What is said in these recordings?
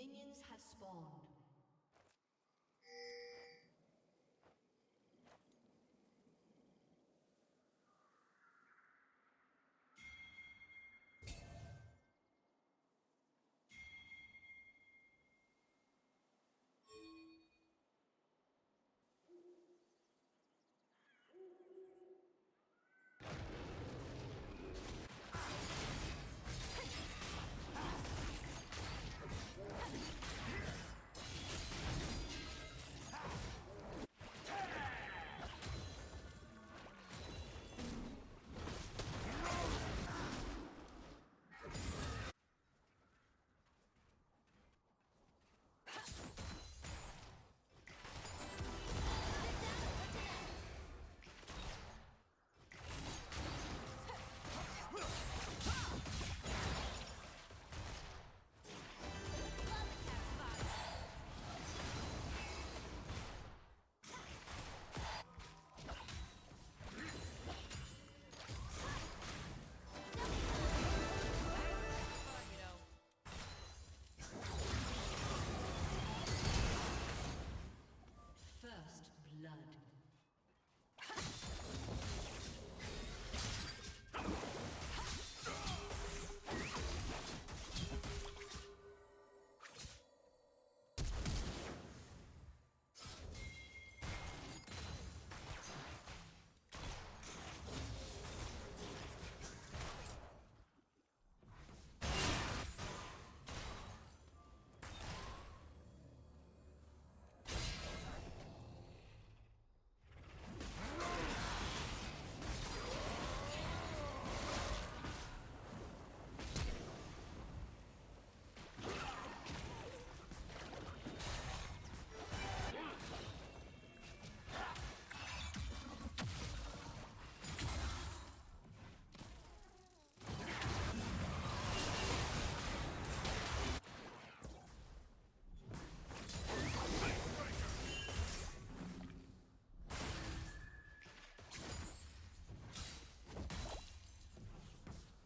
Minions have spawned. First blood.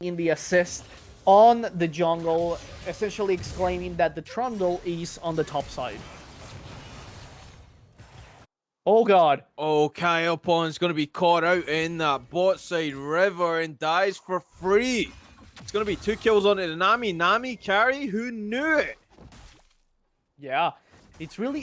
In the assist on the jungle, essentially exclaiming that the Trundle is on the top side. Oh god. Oh, Kyopon's going to be caught out in that bot side river and dies for free. It's going to be 2 kills onto the Nami. Nami carry? Who knew it? Yeah, it's really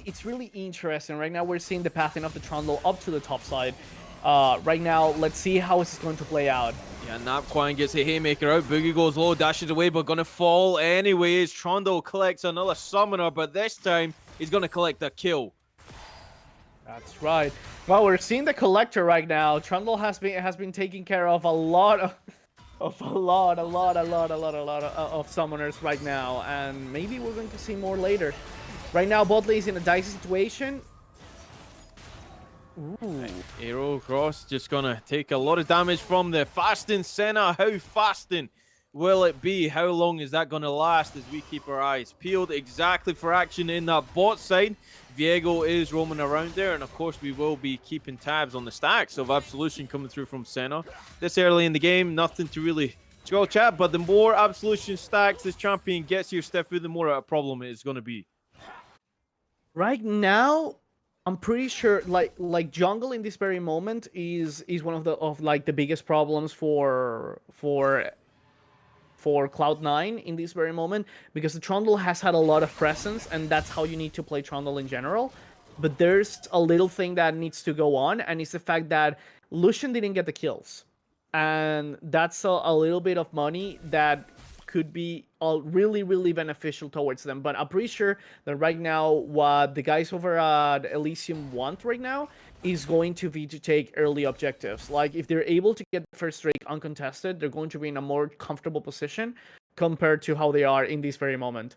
interesting. Right now we're seeing the pathing of the Trundle up to the top side. Right now, let's see how this is going to play out. Yeah, Napquine gets a haymaker out. Boogie goes low, dashes away, but going to fall anyways. Trundle collects another summoner, but this time he's going to collect a kill. That's right. Well, we're seeing the collector right now. Trundle has been taking care of a lot of summoners right now, and maybe we're going to see more later. Right now, bot lane is in a dicey situation. Ooh. Arrow cross just gonna take a lot of damage from the fasting Senna. How fasting will it be? How long is that gonna last as we keep our eyes peeled exactly for action in that bot side? Viego is roaming around there, and of course we will be keeping tabs on the stacks of Absolution coming through from Senna. This early in the game, nothing to really scroll chat, but the more Absolution stacks this champion gets here, Stefu, the more a problem it is gonna be. Right now, I'm pretty sure like jungle in this very moment is one of the biggest problems for Cloud9 in this very moment, because the Trundle has had a lot of presence, and that's how you need to play Trundle in general. But there's a little thing that needs to go on, and it's the fact that Lucian didn't get the kills. And that's a little bit of money that could be really beneficial towards them. But I'm pretty sure that right now what the guys over at Elysium want right now is going to be to take early objectives. Like, if they're able to get the first Drake uncontested, they're going to be in a more comfortable position compared to how they are in this very moment.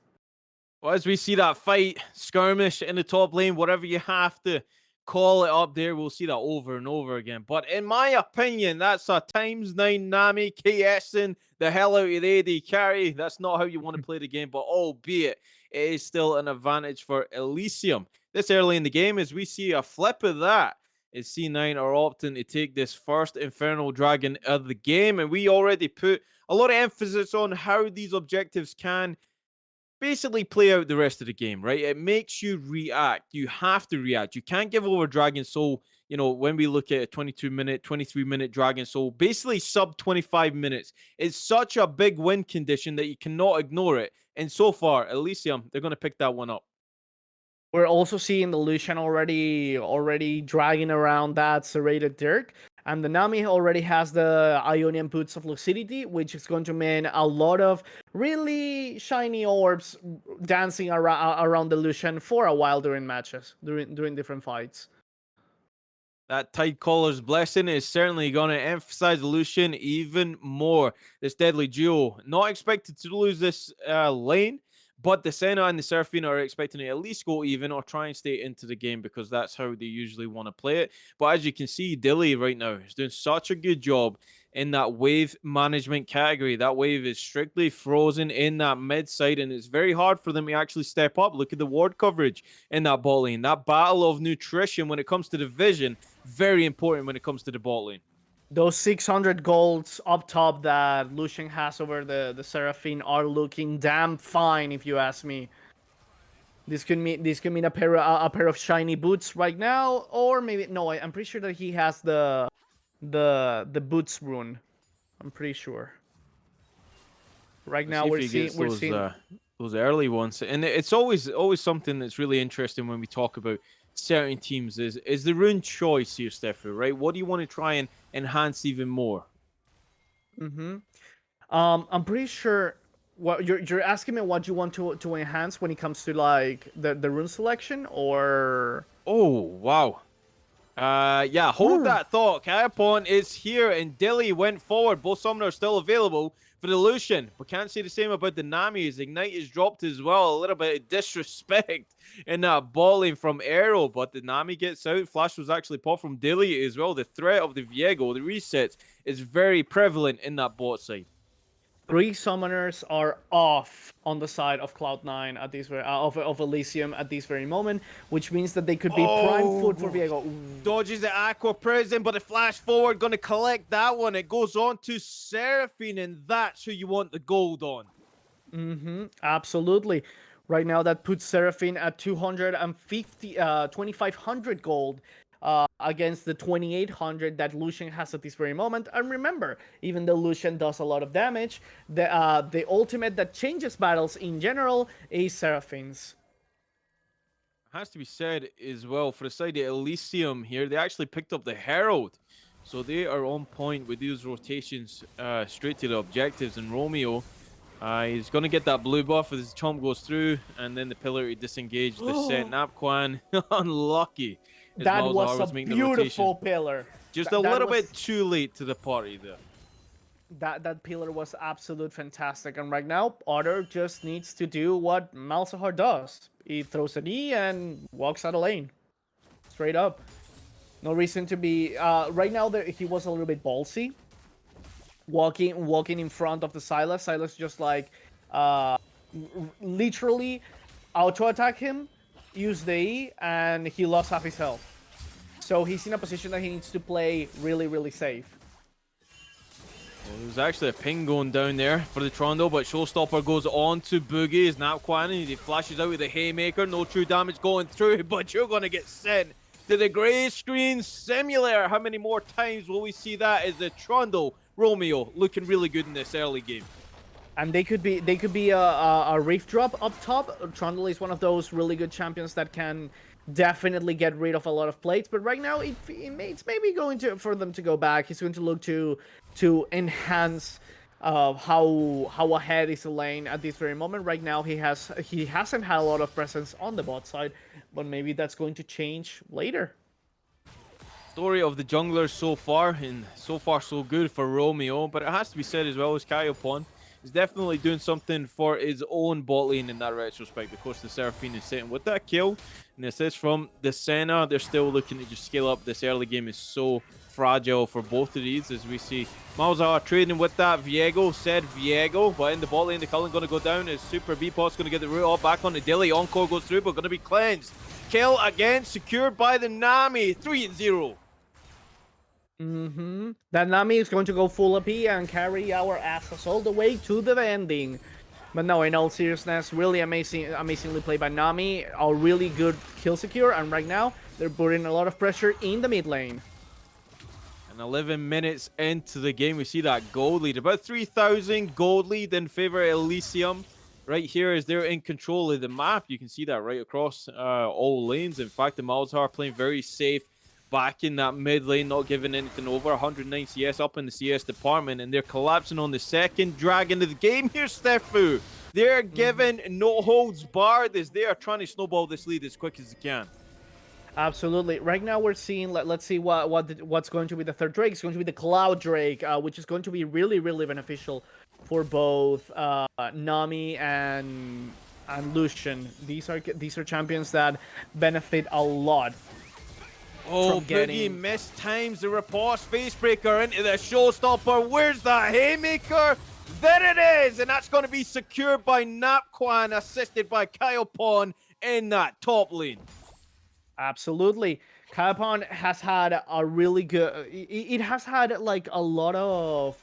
Well, as we see that fight, skirmish in the top lane, whatever you have to call it up there, we'll see that over and over again. But in my opinion, that's a ×9 Nami KSing the hell out of the AD carry. That's not how you want to play the game, but albeit it is still an advantage for Elysium. This early in the game, as we see a flip of that, is C9 are opting to take this first Infernal Dragon of the game. And we already put a lot of emphasis on how these objectives can basically play out the rest of the game, right? It makes you react. You have to react. You can't give over Dragon Soul. You know, when we look at a 22-minute, 23-minute Dragon Soul, basically sub 25 minutes, it's such a big win condition that you cannot ignore it. And so far, Elysium, they're going to pick that one up. We're also seeing the Lucian already dragging around that serrated dirt. And the Nami already has the Ionian Boots of Lucidity, which is going to mean a lot of really shiny orbs dancing around the Lucian for a while during matches, during different fights. That Tidecaller's Blessing is certainly going to emphasize Lucian even more. This deadly duo, not expected to lose this lane, but the Senna and the Seraphine are expecting to at least go even or try and stay into the game because that's how they usually want to play it. But as you can see, Dilly right now is doing such a good job in that wave management category. That wave is strictly frozen in that mid side, and it's very hard for them to actually step up. Look at the ward coverage in that bot lane. That battle of nutrition when it comes to the vision, very important when it comes to the bot lane. Those 600 golds up top that Lucian has over the Seraphine are looking damn fine, if you ask me. This could mean a pair of shiny boots right now, or maybe no. I'm pretty sure that he has the boots rune. I'm pretty sure. Right now we're seeing those early ones, and it's always something that's really interesting when we talk about certain teams is the rune choice here, Steffu, right? What do you want to try and enhance even more? I'm pretty sure what you're asking me what you want to enhance when it comes to like the rune selection, or Oh wow. Yeah, hold that thought. Kayapon is here, and Dilly went forward. Both summoners are still available for the Lucian, but can't say the same about the Nami. His Ignite is dropped as well. A little bit of disrespect in that balling from Arrow, but the Nami gets out. Flash was actually popped from Dilly as well. The threat of the Viego, the resets, is very prevalent in that bot side. 3 summoners are off on the side of Cloud9 at this of Elysium at this very moment, which means that they could be prime food for Viego. Dodges the Aqua Prison, but the flash forward going to collect that one. It goes on to Seraphine, and that's who you want the gold on. Absolutely. Right now, that puts Seraphine at 2,500 gold against the 2,800 that Lucian has at this very moment. And remember, even though Lucian does a lot of damage, the ultimate that changes battles in general is Seraphine's. Has to be said as well, for the side of Elysium here, they actually picked up the Herald. So they are on point with these rotations straight to the objectives. And Romeo, he's going to get that blue buff as his chomp goes through. And then the pillar to disengage the set. Napquan, unlucky. That was a beautiful pillar. Just a little bit too late to the party there. That pillar was absolute fantastic. And right now, Otter just needs to do what Malzahar does. He throws an E and walks out of lane. Straight up. No reason to be... right now, he was a little bit ballsy. Walking in front of the Sylas. Sylas just like... literally auto-attack him, use the E, and he lost half his health. So he's in a position that he needs to play really, really safe. Well, there's actually a ping going down there for the Trundle, but Showstopper goes on to Boogie. His Napquan, and he flashes out with a Haymaker. No true damage going through, but you're going to get sent to the grey screen simulator. How many more times will we see that as the Trundle Romeo looking really good in this early game? And they could be a Reef Drop up top. Trundle is one of those really good champions that can definitely get rid of a lot of plates. But right now, it's maybe going for them to go back. He's going to look to enhance how ahead is the lane at this very moment. Right now, he hasn't had a lot of presence on the bot side, but maybe that's going to change later. Story of the junglers so far, and so far so good for Romeo. But it has to be said as well as Kayopon is definitely doing something for his own bot lane in that retrospect. Of course, the Seraphine is sitting with that kill. And this is from the Senna. They're still looking to just scale up. This early game is so fragile for both of these, as we see Malzahar trading with that Viego, said Viego. But in the bot lane, the Cullen going to go down. His Super B-Pot's going to get the root all back on the Dilly. Encore goes through, but going to be cleansed. Kill again, secured by the Nami. 3-0. That Nami is going to go full AP and carry our asses all the way to the ending. But no, in all seriousness, really amazingly played by Nami. A really good kill secure, and right now they're putting a lot of pressure in the mid lane. And 11 minutes into the game, we see that gold lead. About 3,000 gold lead in favor of Elysium. Right here, as they're in control of the map, you can see that right across all lanes. In fact, the Malzahar playing very safe back in that mid lane, not giving anything over. 109 CS up in the CS department, and they're collapsing on the second dragon of the game here, Stefu. They're giving no holds barred as they are trying to snowball this lead as quick as they can. Absolutely. Right now we're seeing, let's see what's going to be the third Drake. It's going to be the Clout Drake, which is going to be really, really beneficial for both Nami and Lucian. These are champions that benefit a lot. Oh, Boogie mistimes the riposte facebreaker into the showstopper. Where's that haymaker? There it is, and that's going to be secured by Napquan, assisted by Kyopon in that top lane. Absolutely. Kyopon has had a really good... It has had, like, a lot of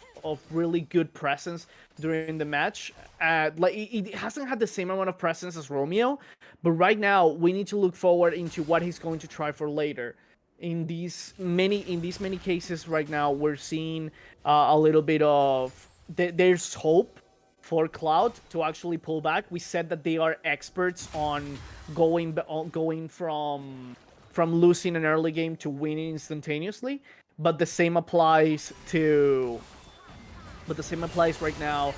really good presence during the match. Like, it hasn't had the same amount of presence as Romeo, but right now we need to look forward into what he's going to try for later. In these many cases right now, we're seeing a little bit of... There's hope for Cloud to actually pull back. We said that they are experts on going from losing an early game to winning instantaneously, but the same applies right now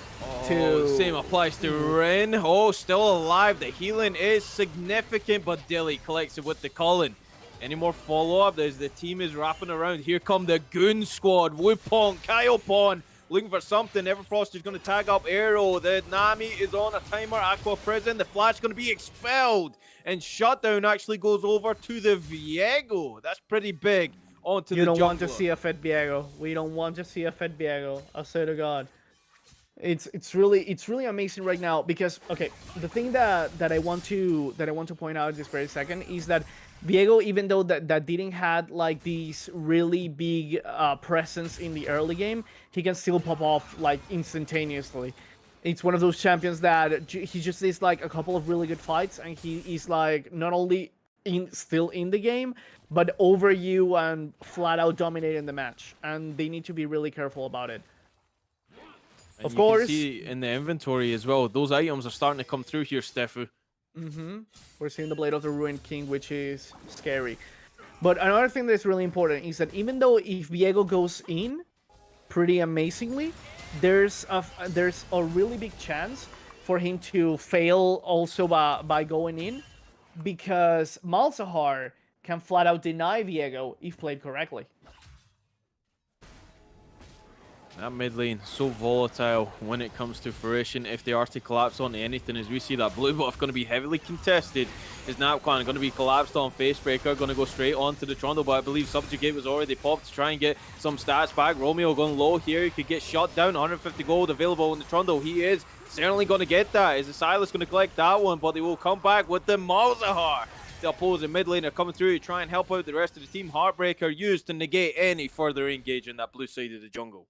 to... Same applies to Ren. Oh, still alive. The healing is significant, but Dilly collects it with the Cullen. Any more follow-up as the team is wrapping around? Here come the Goon Squad. Wupong, Kyopon, looking for something. Everfrost is going to tag up Arrow. The Nami is on a timer. Aqua Prison. The Flash is going to be expelled. And Shutdown actually goes over to the Viego. That's pretty big onto the jungler. You don't want to see a fed Viego. We don't want to see a fed Viego. I swear to God. It's really amazing right now because, okay, the thing that I want to point out this very second is that Viego, even though that didn't had like these really big presence in the early game, he can still pop off like instantaneously. It's one of those champions that he just is like a couple of really good fights, and he is like not only still in the game, but over you and flat out dominating the match. And they need to be really careful about it. And of course, you can see in the inventory as well, those items are starting to come through here, Stefu. We're seeing the Blade of the Ruined King, which is scary. But another thing that's really important is that even though if Viego goes in pretty amazingly, there's a really big chance for him to fail also by going in, because Malzahar can flat out deny Viego if played correctly. That mid lane, so volatile when it comes to fruition. If they are to collapse onto anything, as we see that blue buff going to be heavily contested, is Napquan going to be collapsed on Facebreaker, going to go straight onto the Trundle, but I believe Subjugate was already popped to try and get some stats back. Romeo going low here, he could get shot down, 150 gold available in the Trundle. He is certainly going to get that. Is the Silas going to collect that one, but they will come back with the Malzahar. The opposing mid laner coming through to try and help out the rest of the team. Heartbreaker used to negate any further engage in that blue side of the jungle.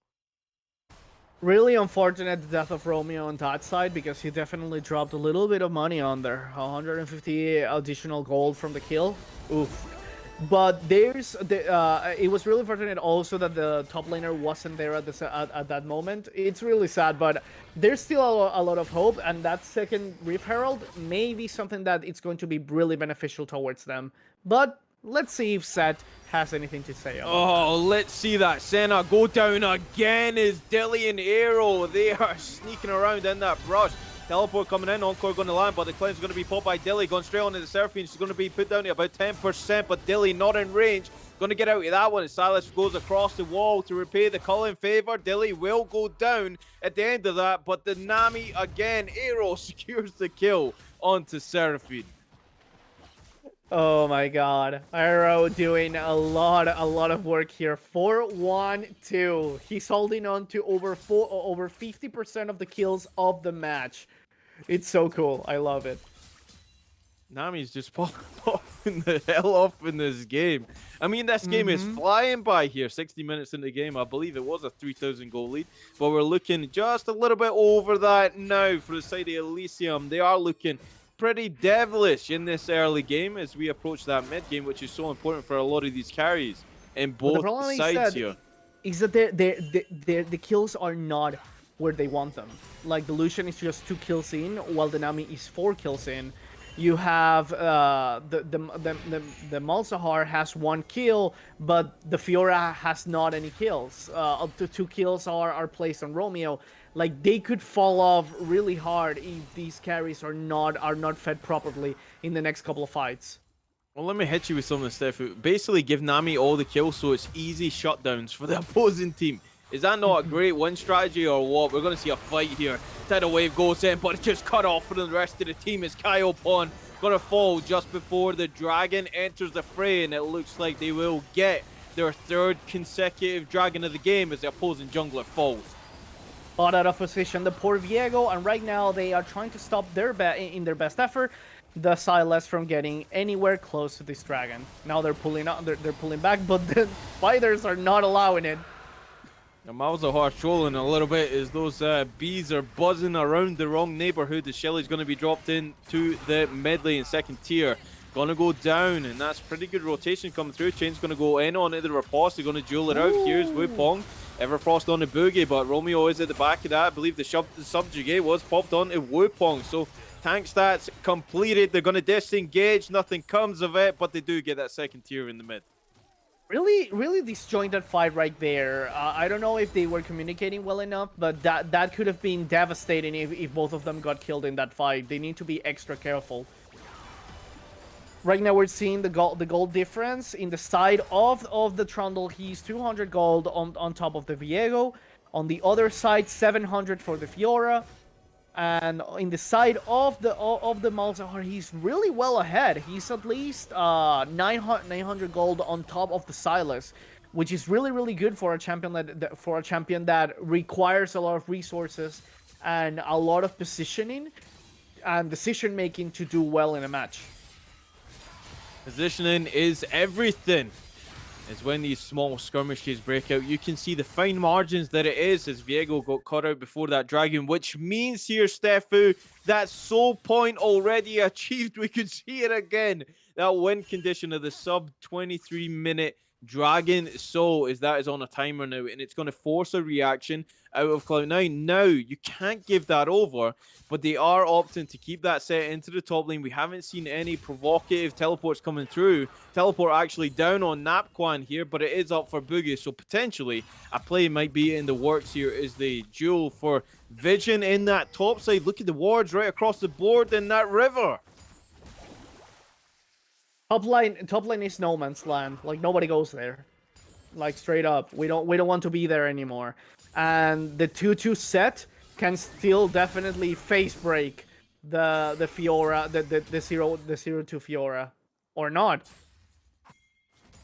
Really unfortunate the death of Romeo on that side, because he definitely dropped a little bit of money on there. 150 additional gold from the kill. Oof. But it was really fortunate also that the top laner wasn't there at that moment. It's really sad, but there's still a lot of hope, and that second Rift Herald may be something that it's going to be really beneficial towards them. But let's see if Seth has anything to say about that. Let's see that Senna go down again as Dilly and Arrow. They are sneaking around in that brush. Teleport coming in, Encore going to land, but the cleanse is going to be popped by Dilly, going straight onto the Seraphine. She's going to be put down to about 10%, but Dilly not in range. Going to get out of that one as Silas goes across the wall to repay the Cullen favor. Dilly will go down at the end of that, but the Nami again, Arrow secures the kill onto Seraphine. Oh my God, Arrow doing a lot of work here. 4-1-2. He's holding on to over 50% of the kills of the match. It's so cool. I love it. Nami's just popped off the hell off in this game. I mean, this game is flying by here. 60 minutes into the game, I believe it was a 3,000 goal lead, but we're looking just a little bit over that now for the side of Elysium. They are looking pretty devilish in this early game as we approach that mid game, which is so important for a lot of these carries in both sides here. Is that the kills are not where they want them. Like the Lucian is just 2 kills in, while the Nami is 4 kills in. You have the Malzahar has 1 kill, but the Fiora has not any kills. Up to 2 kills are placed on Romeo. Like they could fall off really hard if these carries are not fed properly in the next couple of fights. Well, let me hit you with something, Steph. Basically, give Nami all the kills so it's easy shutdowns for the opposing team. Is that not a great win strategy or what? We're going to see a fight here. Tidal Wave goes in, but it's just cut off for the rest of the team as Kaiopan going to fall just before the Dragon enters the fray, and it looks like they will get their 3rd consecutive Dragon of the game as the opposing jungler falls. Bought out of position, the poor Viego, and right now they are trying to stop their their best effort the Sylas from getting anywhere close to this dragon. Now they're pulling up, they're pulling back, but the fighters are not allowing it. The Malzahar trolling a little bit as those bees are buzzing around the wrong neighborhood. The Shelly's going to be dropped in to the mid lane 2nd tier. Going to go down, and that's pretty good rotation coming through. Chain's going to go in on the riposte. They're going to duel it out. Here's Wupong. Everfrost on the boogie, but Romeo is at the back of that. I believe the subjugate was popped onto Wupong. So tank stats completed. They're going to disengage. Nothing comes of it, but they do get that 2nd tier in the mid. Really disjointed fight right there. I don't know if they were communicating well enough, but that could have been devastating if both of them got killed in that fight. They need to be extra careful. Right now we're seeing the gold difference in the side of the Trundle. He's 200 gold on top of the Viego. On the other side, 700 for the Fiora. And in the side of the Malzahar, he's really well ahead. He's at least 900 gold on top of the Sylas, which is really good for a champion that requires a lot of resources and a lot of positioning and decision making to do well in a match. Positioning is everything. Is when these small skirmishes break out. You can see the fine margins that it is as Viego got caught out before that dragon, which means here, Stefu, that soul point already achieved. We could see it again. That win condition of the sub 23-minute Dragon Soul is on a timer now, and it's going to force a reaction out of Clout9. Now, you can't give that over, but they are opting to keep that set into the top lane. We haven't seen any provocative teleports coming through. Teleport actually down on Napquan here, but it is up for Boogie, so potentially a play might be in the works here as they duel for vision in that top side. Look at the wards right across the board in that river. Top lane is no man's land. Like nobody goes there. Like straight up, we don't want to be there anymore. And the 2-2 set can still definitely face break the Fiora, the 0-2 Fiora, or not.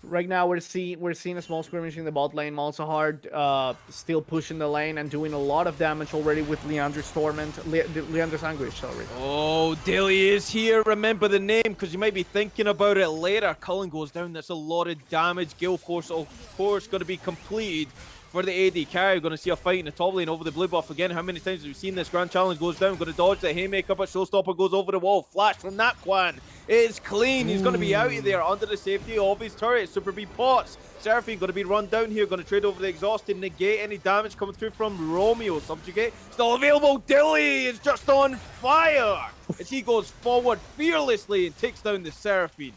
Right now we're seeing a small skirmish in the bot lane. Malzahar still pushing the lane and doing a lot of damage already with Leandra's Torment, Leandra's Anguish, sorry. Oh, Dilly is here. Remember the name because you might be thinking about it later. Cullen goes down. That's a lot of damage. Gale Force, of course, going to be completed for the AD carry. We're going to see a fight in the top lane over the blue buff again. How many times have we seen this? Grand Challenge goes down. Going to dodge the Haymaker, but Showstopper goes over the wall. Flash from Napquan. It's clean. He's going to be out of there under the safety of his turret. Super B pots. Seraphine going to be run down here. Going to trade over the exhaust to negate any damage coming through from Romeo. Subjugate still available. Dilly is just on fire as he goes forward fearlessly and takes down the Seraphine.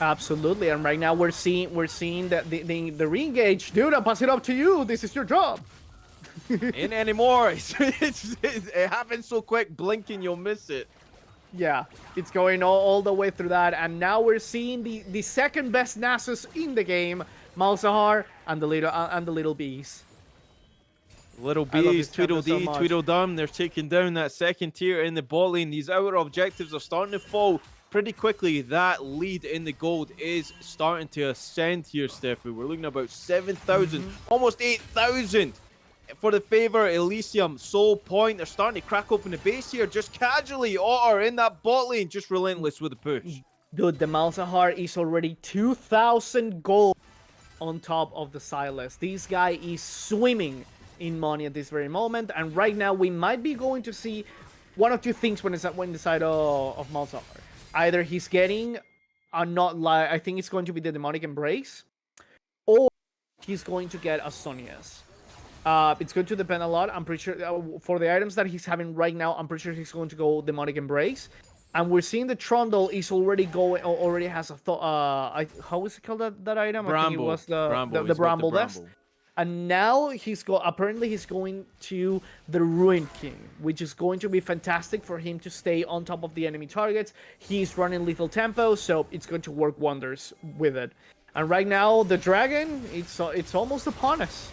Absolutely, and right now we're seeing that the re-engage. Dude, I'll pass it up to you. This is your job. Ain't anymore. It happens so quick. Blinking, you'll miss it. Yeah, it's going all the way through that, and now we're seeing the second best Nasus in the game, Malzahar and the little bees. Little bees, Tweedledee, Tweedledum. They're taking down that 2nd tier in the bot lane. These outer objectives are starting to fall pretty quickly. That lead in the gold is starting to ascend here, Steffi. We're looking at about 7,000, almost 8,000 for the favor. Elysium, Soul Point. They're starting to crack open the base here just casually. Otter in that bot lane, just relentless with the push. Dude, the Malzahar is already 2,000 gold on top of the Silas. This guy is swimming in money at this very moment, and right now we might be going to see one of two things when the side of Malzahar. Either he's getting a not like I think it's going to be the Demonic Embrace, or he's going to get a Sonia's. It's going to depend a lot. I'm pretty sure for the items that he's having right now, I'm pretty sure he's going to go Demonic Embrace. And we're seeing the Trundle is already going, already has a how is it called that item? Bramble. I think it was Bramble. the Bramble Vest. And now apparently he's going to the Ruin King, which is going to be fantastic for him to stay on top of the enemy targets. He's running lethal tempo, so it's going to work wonders with it. And right now the dragon, it's almost upon us.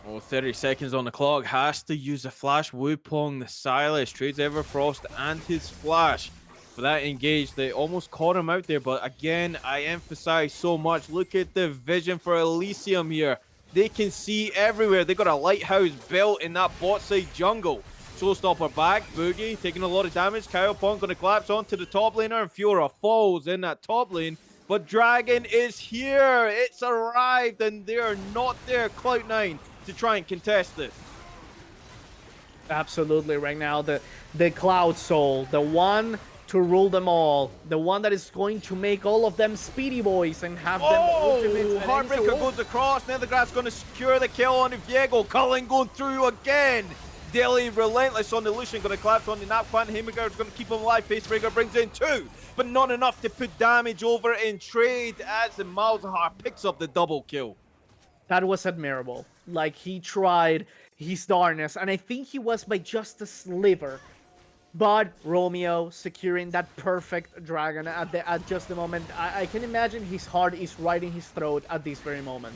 Oh, 30 seconds on the clock. Has to use a flash. Wupong, the Silas, trades Everfrost and his flash for that engage. They almost caught him out there, but again, I emphasize so much. Look at the vision for Elysium here. They can see everywhere. They got a lighthouse built in that bot side jungle. Showstopper back. Boogie taking a lot of damage. Cowpong going to collapse onto the top laner, and Fiora falls in that top lane. But Dragon is here. It's arrived, and they are not there. Clout9 to try and contest this. Absolutely, right now the Cloud Soul, the one to rule them all, the one that is going to make all of them speedy boys and have them ultimates. Heartbreaker goes across. Nethergrass going to secure the kill on Viego. Cullen going through again. Dilly relentless on the Lucian, going to collapse on the Napquan. Himigar is going to keep him alive. Facebreaker brings in 2, but not enough to put damage over in trade as the Malzahar picks up the double kill. That was admirable. Like, he tried his darkness, and I think he was by just a sliver. But Romeo securing that perfect dragon at just the moment. I can imagine his heart is right in his throat at this very moment.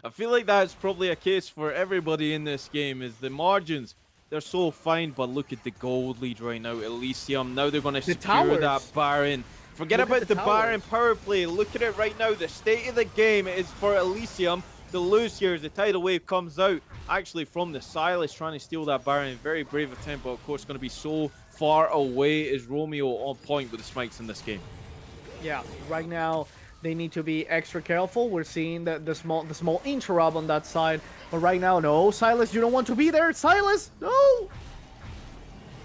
I feel like that's probably a case for everybody in this game, is the margins. They're so fine, but look at the gold lead right now. Elysium, now they're going to secure that Baron. Forget about the Baron power play. Look at it right now. The state of the game is for Elysium to lose here as the tidal wave comes out. Actually from the Silas trying to steal that Baron. Very brave attempt, but of course going to be so far away. Is Romeo on point with the smikes in this game? Yeah, right now they need to be extra careful. We're seeing the small interrupt on that side. But right now, no, Silas, you don't want to be there. Silas, no!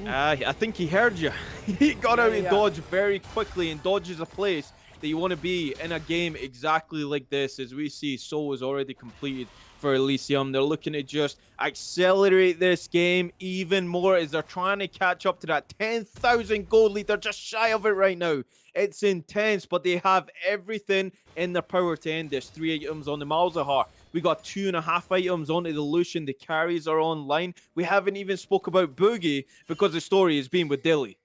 I think he heard you. He got out and dodged very quickly, and dodges a place that you want to be in a game exactly like this. As we see, Soul is already completed for Elysium. They're looking to just accelerate this game even more as they're trying to catch up to that 10,000 gold lead. They're just shy of it right now. It's intense, but they have everything in their power to end this. 3 items on the Malzahar. We got 2.5 items onto the Lucian. The carries are online. We haven't even spoke about Boogie because the story has been with Dilly.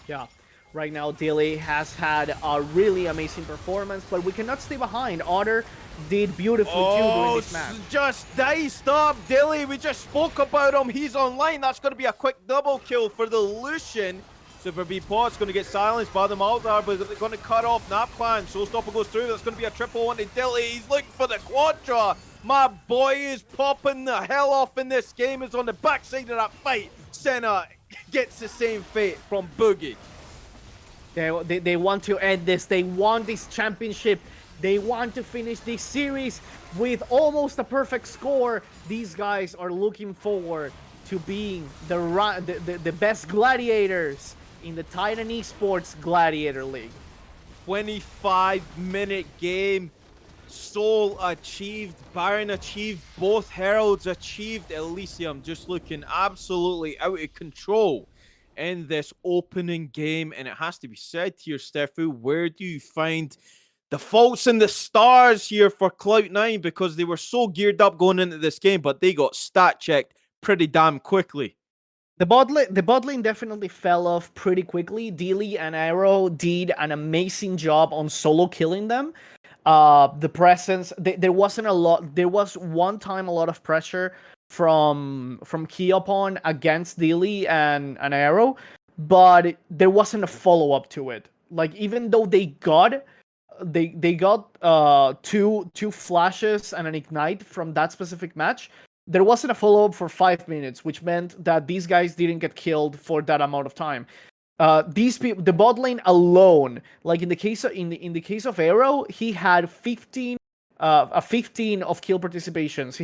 Yeah. Right now, Dilly has had a really amazing performance, but we cannot stay behind. Otter did beautifully too during this match. Just diced up Dilly. We just spoke about him. He's online. That's going to be a quick double kill for the Lucian. Super B Pot's going to get silenced by the Malzahar, but they're going to cut off Napquan. Showstopper goes through. That's going to be a triple onto Dilly. He's looking for the Quadra. My boy is popping the hell off in this game. Is on the backside of that fight. Senna gets the same fate from Boogie. They want to end this. They want this championship. They want to finish this series with almost a perfect score. These guys are looking forward to being the best gladiators in the Titan Esports Gladiator League. 25-minute game. Soul achieved, Baron achieved, both Heralds achieved. Elysium just looking absolutely out of control in this opening game. And it has to be said here, Stefu, where do you find the faults and the stars here for Clout9? Because they were so geared up going into this game, but they got stat checked pretty damn quickly. The bot lane definitely fell off pretty quickly. Dealey and Arrow did an amazing job on solo killing them. The presence, there wasn't a lot. There was one time a lot of pressure from Keopon against Dealey and Arrow, but there wasn't a follow up to it. Like, even though they got two flashes and an ignite from that specific match, there wasn't a follow up for 5 minutes, which meant that these guys didn't get killed for that amount of time. These people, the bot lane alone, like in the case of in the case of Arrow, he had 15 of kill participations.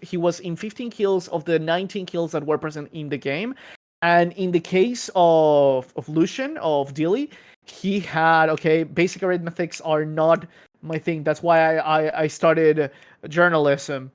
He was in 15 kills of the 19 kills that were present in the game. And in the case of Lucian, of Dilly, he had, okay, basic arithmetics are not my thing. That's why I started journalism.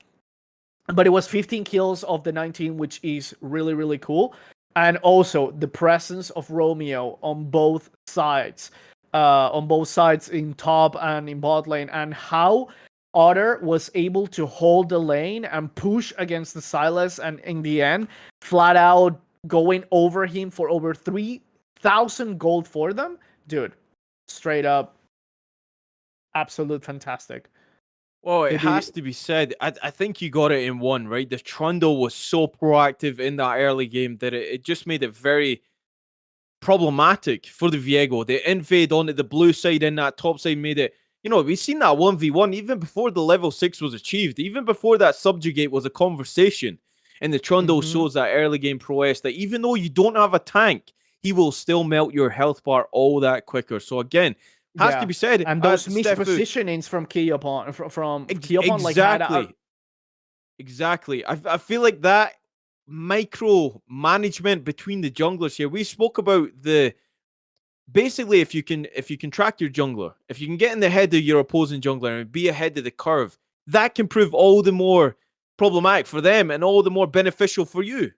But it was 15 kills of the 19, which is really, really cool. And also the presence of Romeo on both sides, in top and in bot lane, and how Otter was able to hold the lane and push against the Silas, and in the end, flat out going over him for over 3,000 gold for them. Dude, straight up, absolute fantastic. Well, it They did. has to be said. I think you got it in one, right? The Trundle was so proactive in that early game that it just made it very problematic for the Viego. The invade onto the blue side and that top side made it, we've seen that 1v1 even before the level 6 was achieved, even before that subjugate was a conversation. And the Trundle Mhm. shows that early game prowess that even though you don't have a tank, he will still melt your health bar all that quicker. So again, has to Yeah, be said, and those Stefu, mispositionings from Keopon, from Keopon, like had exactly. Exactly. I feel like that micro management between the junglers here. We spoke about the basically if you can track your jungler, if you can get in the head of your opposing jungler and be ahead of the curve, that can prove all the more problematic for them and all the more beneficial for you.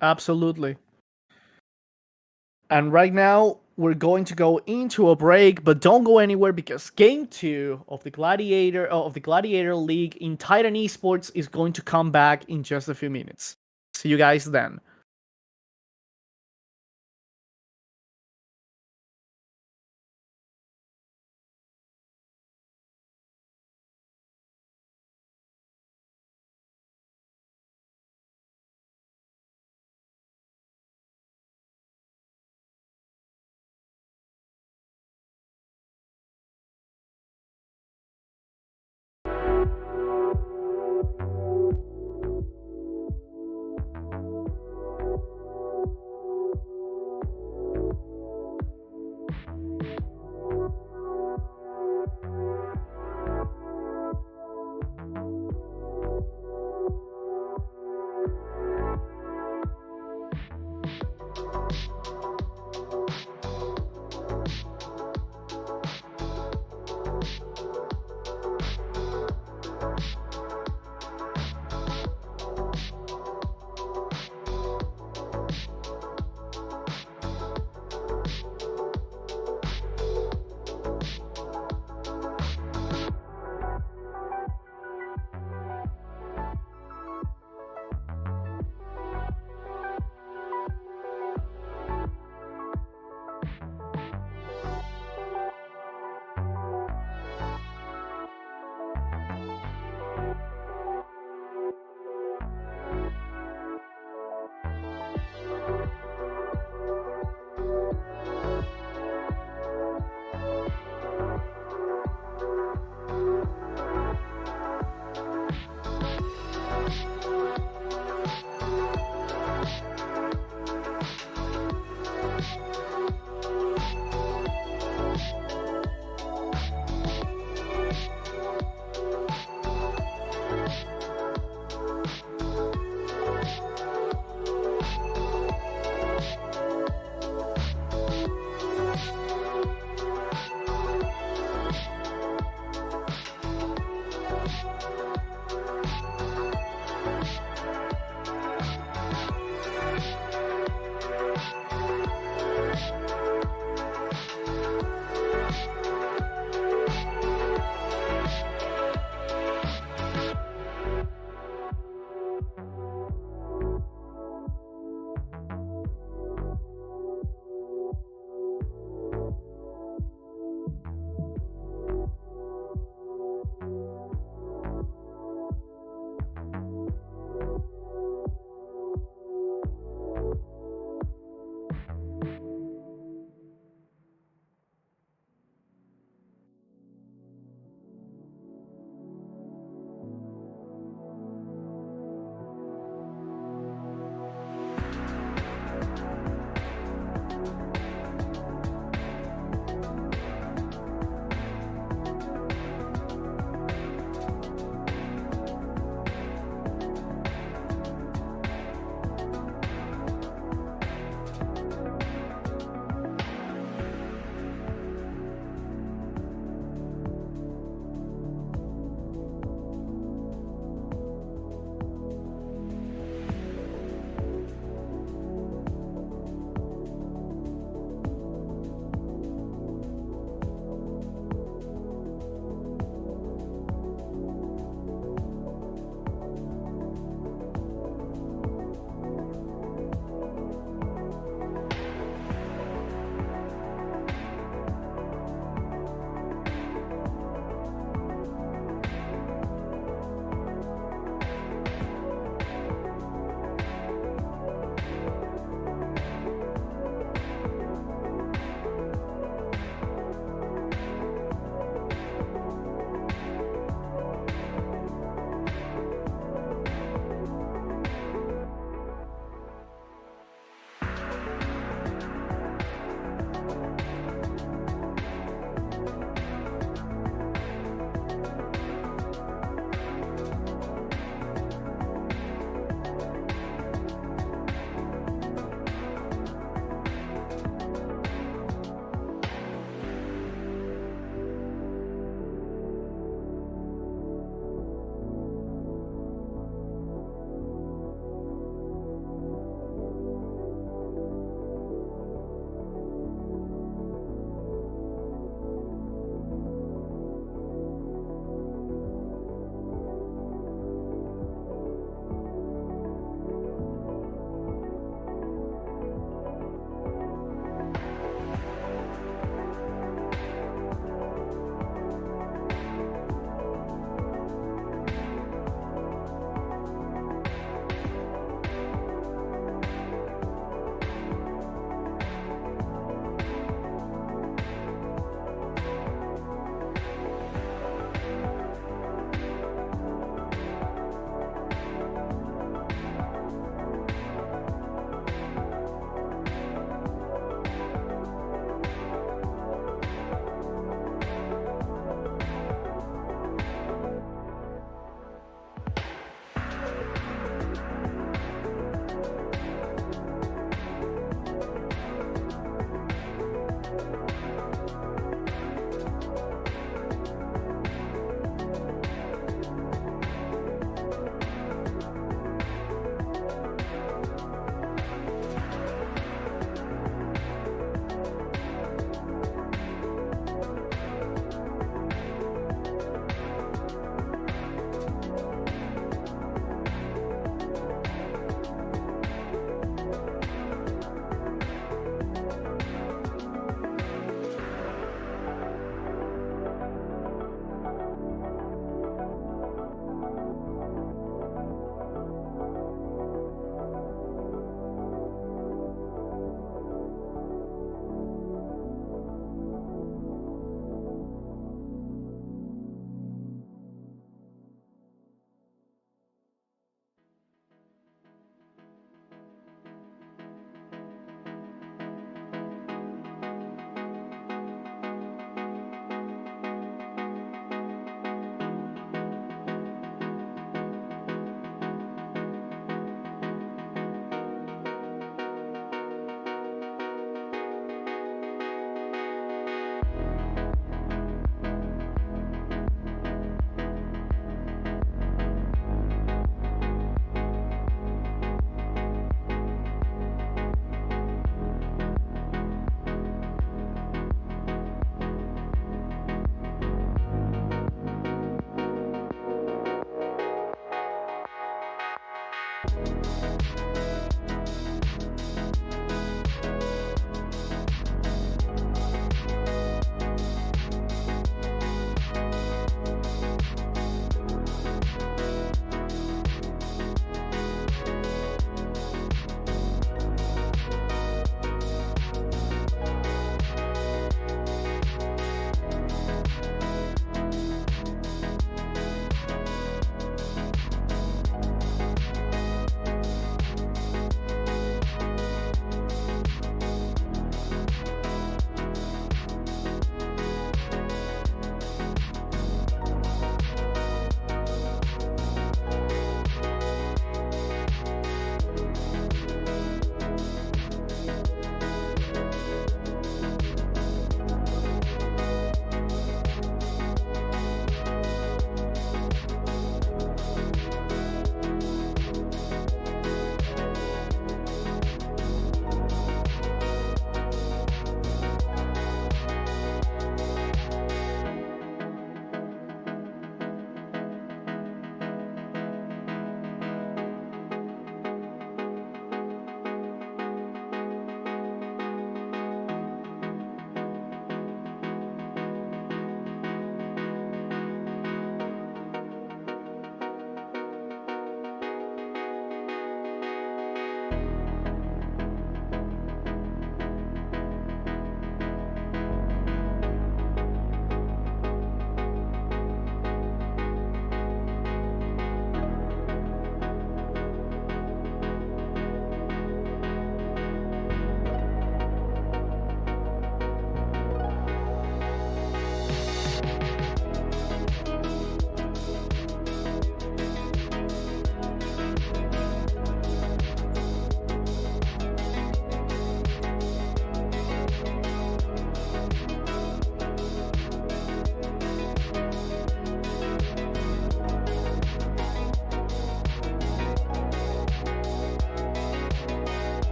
absolutely. And right now we're going to go into a break, but don't go anywhere because game 2 of the Gladiator League in Titan Esports is going to come back in just a few minutes. See you guys then.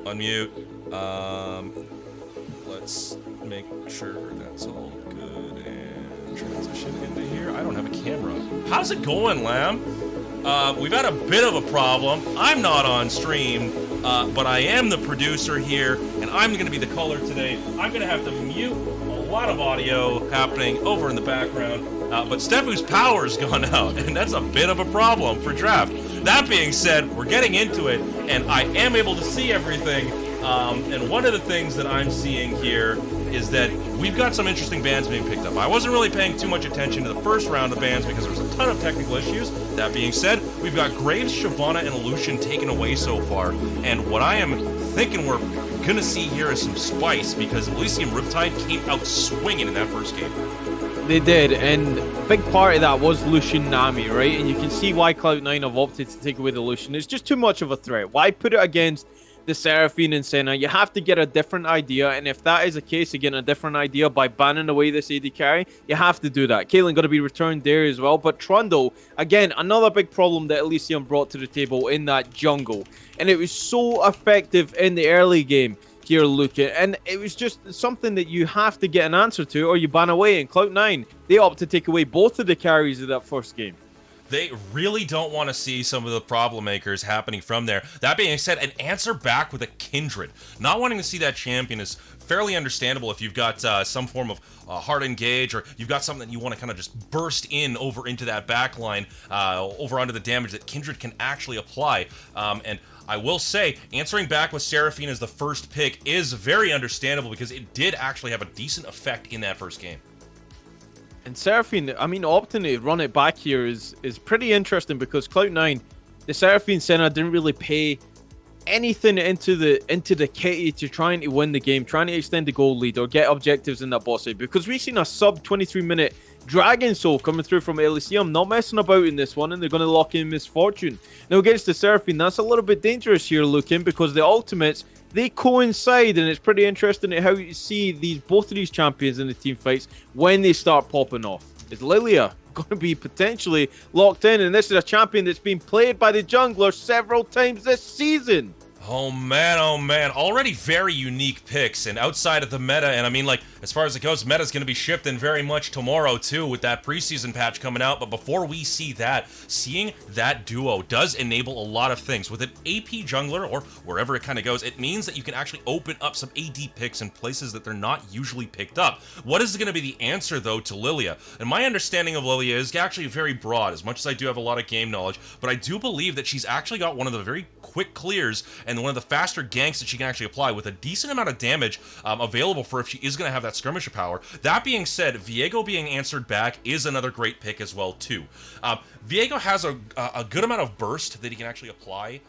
Unmute. Let's make sure that's all good and transition into here. I don't have a camera. How's it going, Lamb? We've had a bit of a problem. I'm not on stream, but I am the producer here, and I'm going to be the caller today. I'm going to have to mute a lot of audio happening over in the background, but Stefu's power's gone out, and that's a bit of a problem for draft. That being said, we're getting into it, and I am able to see everything. And one of the things that I'm seeing here is that we've got some interesting bans being picked up. I wasn't really paying too much attention to the first round of bans because there was a ton of technical issues. That being said, we've got Graves, Shyvana, and Lucian taken away so far. And what I am thinking we're going to see here is some spice because Elysium Riptide came out swinging in that first game. They did, and a big part of that was Lucian Nami, right? And you can see why Clout9 have opted to take away the Lucian. It's just too much of a threat. Why put it against the Seraphine and Senna? You have to get a different idea, and if that is the case, again, a different idea by banning away this AD carry, you have to do that. Caitlyn got to be returned there as well, but Trundle, again, another big problem that Elysium brought to the table in that jungle, and it was so effective in the early game here, Luca, and it was just something that you have to get an answer to or you ban away. And Clout9, they opt to take away both of the carries of that first game. They really don't want to see some of the problem makers happening from there. That being said, an answer back with a Kindred. Not wanting to see that champion is fairly understandable if you've got some form of hard engage, or you've got something that you want to kind of just burst in over into that backline, over onto the damage that Kindred can actually apply. And I will say, answering back with Seraphine as the first pick is very understandable because it did actually have a decent effect in that first game. And Seraphine, I mean, opting to run it back here is pretty interesting because Clout9, the Seraphine Senna didn't really pay anything into the kitty to trying to win the game, trying to extend the goal lead or get objectives in that boss fight, because we've seen a sub 23-minute Dragon Soul coming through from Elysium, not messing about in this one, and they're going to lock in Misfortune. Now against the Seraphine, that's a little bit dangerous here, looking, because the ultimates, they coincide, and it's pretty interesting how you see both of these champions in the team fights when they start popping off. Is Lilia going to be potentially locked in? And this is a champion that's been played by the jungler several times this season. Oh man, already very unique picks, and outside of the meta, and I mean, like, as far as it goes, meta's going to be shifting very much tomorrow too with that preseason patch coming out. But before we see that, seeing that duo does enable a lot of things. With an AP jungler, or wherever it kind of goes, it means that you can actually open up some AD picks in places that they're not usually picked up. What is going to be the answer though to Lilia? And my understanding of Lilia is actually very broad, as much as I do have a lot of game knowledge, but I do believe that she's actually got one of the very quick clears and one of the faster ganks that she can actually apply with a decent amount of damage available for if she is going to have that skirmisher power. That being said, Viego being answered back is another great pick as well too. Viego has a good amount of burst that he can actually apply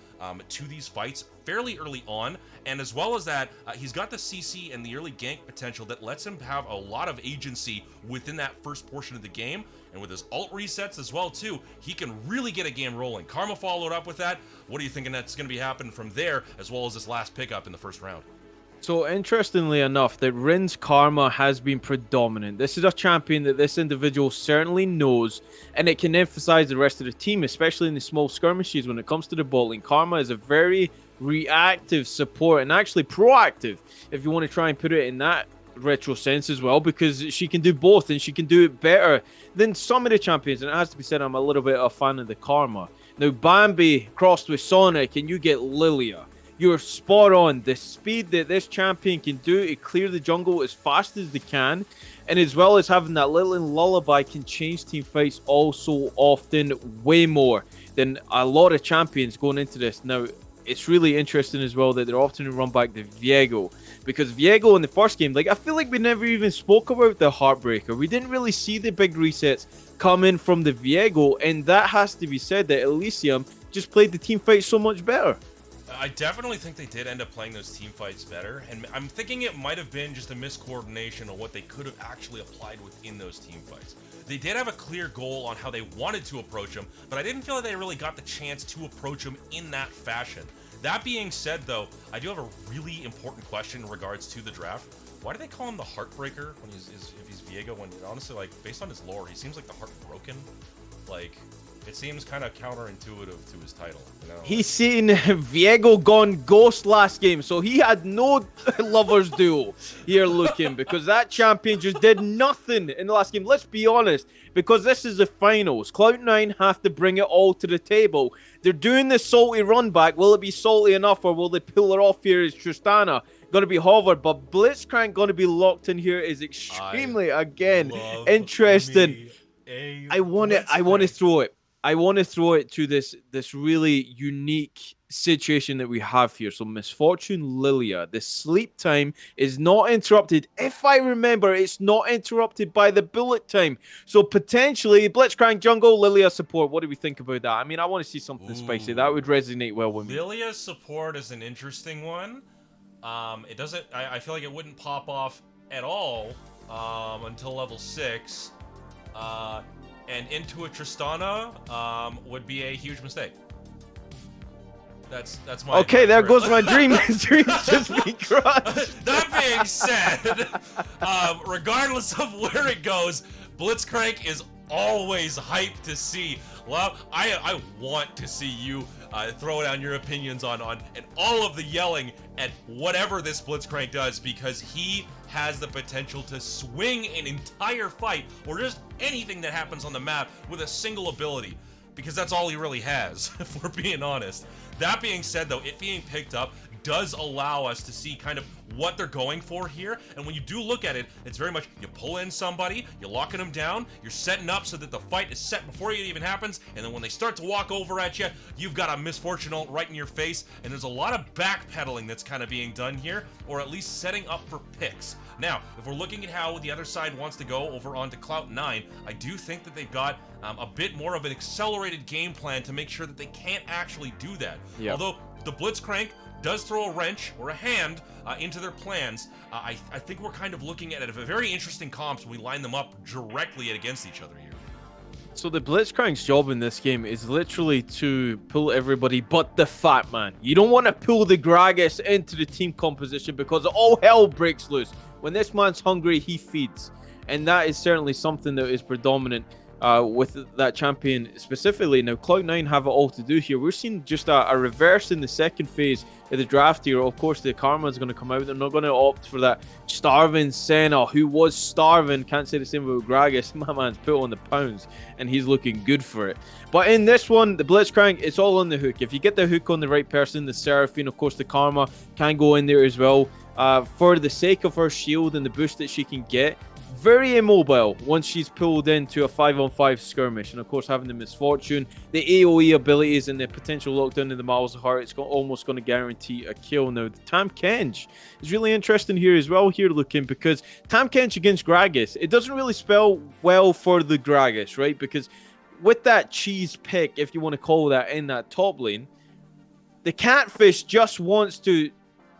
to these fights fairly early on, and as well as that, he's got the CC and the early gank potential that lets him have a lot of agency within that first portion of the game. And with his ult resets as well too, he can really get a game rolling. Karma followed up with that. What are you thinking that's going to be happening from there, as well as this last pickup in the first round? So interestingly enough, that Rin's Karma has been predominant. This is a champion that this individual certainly knows, and it can emphasize the rest of the team, especially in the small skirmishes when it comes to the bot lane. Karma is a very reactive support, and actually proactive, if you want to try and put it in that retro sense as well, because she can do both, and she can do it better than some of the champions. And it has to be said, I'm a little bit a fan of the Karma. Now Bambi crossed with Sonic, and you get Lilia. You're spot on. The speed that this champion can do to clear the jungle as fast as they can, and as well as having that little lullaby, can change team fights also often way more than a lot of champions going into this. Now it's really interesting as well that they're often to run back the Viego, because Viego in the first game, like, I feel like we never even spoke about the Heartbreaker. We didn't really see the big resets coming from the Viego, and that has to be said that Elysium just played the team fight so much better. I definitely think they did end up playing those team fights better, and I'm thinking it might have been just a miscoordination of what they could have actually applied within those team fights. They did have a clear goal on how they wanted to approach them, but I didn't feel like they really got the chance to approach them in that fashion. That being said, though, I do have a really important question in regards to the draft. Why do they call him the Heartbreaker when if he's Viego? When honestly, like, based on his lore, he seems like the Heartbroken. Like, it seems kind of counterintuitive to his title. You know? He's seen Viego gone ghost last game, so he had no lovers duo here looking, because that champion just did nothing in the last game. Let's be honest, because this is the finals. Clout9 have to bring it all to the table. They're doing the salty run back. Will it be salty enough, or will they pull her off here? Is Tristana going to be hovered? But Blitzcrank going to be locked in here is extremely, again, interesting. I want to throw it. I want to throw it to this really unique situation that we have here. So Misfortune Lilia, the sleep time is not interrupted. If I remember, it's not interrupted by the bullet time. So potentially Blitzcrank jungle, Lilia support. What do we think about that? I mean, I want to see something spicy. That would resonate well with me. Lilia's support is an interesting one. It doesn't. I feel like it wouldn't pop off at all until level 6. And into a Tristana would be a huge mistake. That's my. Okay, there goes my dream. Dreams just be crushed. That being said, regardless of where it goes, Blitzcrank is always hyped to see. Well, I want to see you throw down your opinions on and all of the yelling at whatever this Blitzcrank does, because he has the potential to swing an entire fight or just anything that happens on the map with a single ability, because that's all he really has, if we're being honest. That being said, though, it being picked up does allow us to see kind of what they're going for here. And when you do look at it, it's very much you pull in somebody, you're locking them down, you're setting up so that the fight is set before it even happens, and then when they start to walk over at you, you've got a Misfortune ult right in your face, and there's a lot of backpedaling that's kind of being done here, or at least setting up for picks. Now, if we're looking at how the other side wants to go over onto Clout9, I do think that they've got a bit more of an accelerated game plan to make sure that they can't actually do that. Yeah. Although the Blitzcrank does throw a wrench or a hand into their plans, I think we're kind of looking at it a very interesting comps when we line them up directly against each other here. So the Blitzcrank's job in this game is literally to pull everybody but the fat man. You don't want to pull the Gragas into the team composition, because all hell breaks loose. When this man's hungry, he feeds. And that is certainly something that is predominant with that champion specifically. Now, Cloud9 have it all to do here. We're seeing just a reverse in the second phase of the draft here. Of course, the Karma is going to come out. They're not going to opt for that starving Senna, who was starving. Can't say the same about Gragas. My man's put on the pounds, and he's looking good for it. But in this one, the Blitzcrank, it's all on the hook. If you get the hook on the right person, the Seraphine, of course, the Karma can go in there as well. For the sake of her shield and the boost that she can get, very immobile once she's pulled into a 5-on-5 skirmish. And of course, having the Misfortune, the AoE abilities, and the potential lockdown in the Miles of Heart, it's almost going to guarantee a kill. Now, the Tam Kench is really interesting here as well, here looking, because Tam Kench against Gragas, it doesn't really spell well for the Gragas, right? Because with that cheese pick, if you want to call that, in that top lane, the Catfish just wants to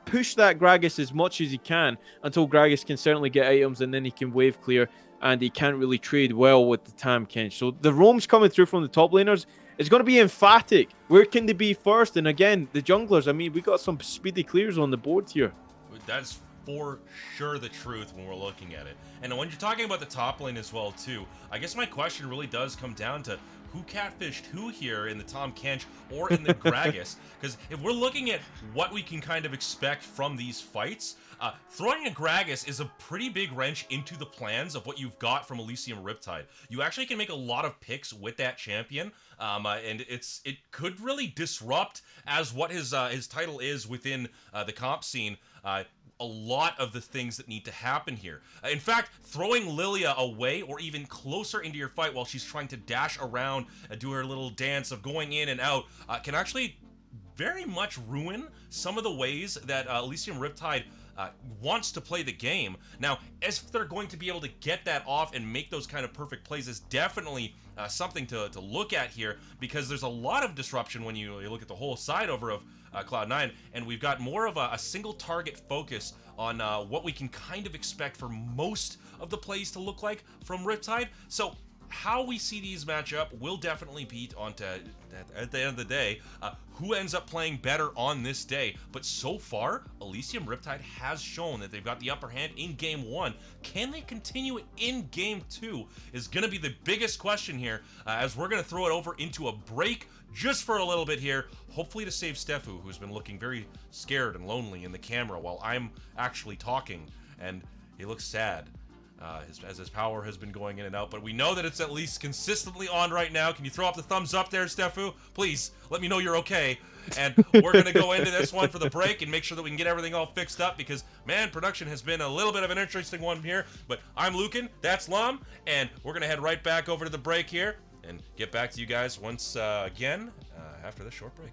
push that Gragas as much as he can until Gragas can certainly get items, and then he can wave clear, and he can't really trade well with the Tam Kench. So the roams coming through from the top laners is going to be emphatic. Where can they be first? And again, the junglers, I mean, we got some speedy clears on the board here. That's for sure the truth when we're looking at it. And when you're talking about the top lane as well too, I guess my question really does come down to who catfished who here in the Tam Kench or in the Gragas. Because if we're looking at what we can kind of expect from these fights, throwing a Gragas is a pretty big wrench into the plans of what you've got from Elysium Riptide. You actually can make a lot of picks with that champion, and it could really disrupt as what his title is within the comp scene. A lot of the things that need to happen here. In fact, throwing Lilia away or even closer into your fight while she's trying to dash around and do her little dance of going in and out can actually very much ruin some of the ways that Elysium Riptide wants to play the game. Now, as they're going to be able to get that off and make those kind of perfect plays is definitely something to look at here, because there's a lot of disruption when you look at the whole side over of Cloud9, and we've got more of a single target focus on what we can kind of expect for most of the plays to look like from Riptide. So how we see these match up will definitely be on to, at the end of the day, who ends up playing better on this day. But so far, Elysium Riptide has shown that they've got the upper hand in Game 1. Can they continue it in Game 2 is going to be the biggest question here, as we're going to throw it over into a break just for a little bit here, hopefully to save Stefu, who's been looking very scared and lonely in the camera while I'm actually talking, and he looks sad. As his power has been going in and out, but we know that it's at least consistently on right now. Can you throw up the thumbs up there, Stefu? Please, let me know you're okay. And we're going to go into this one for the break and make sure that we can get everything all fixed up, because, man, production has been a little bit of an interesting one here. But I'm Lucan, that's Lum, and we're going to head right back over to the break here and get back to you guys once again after this short break.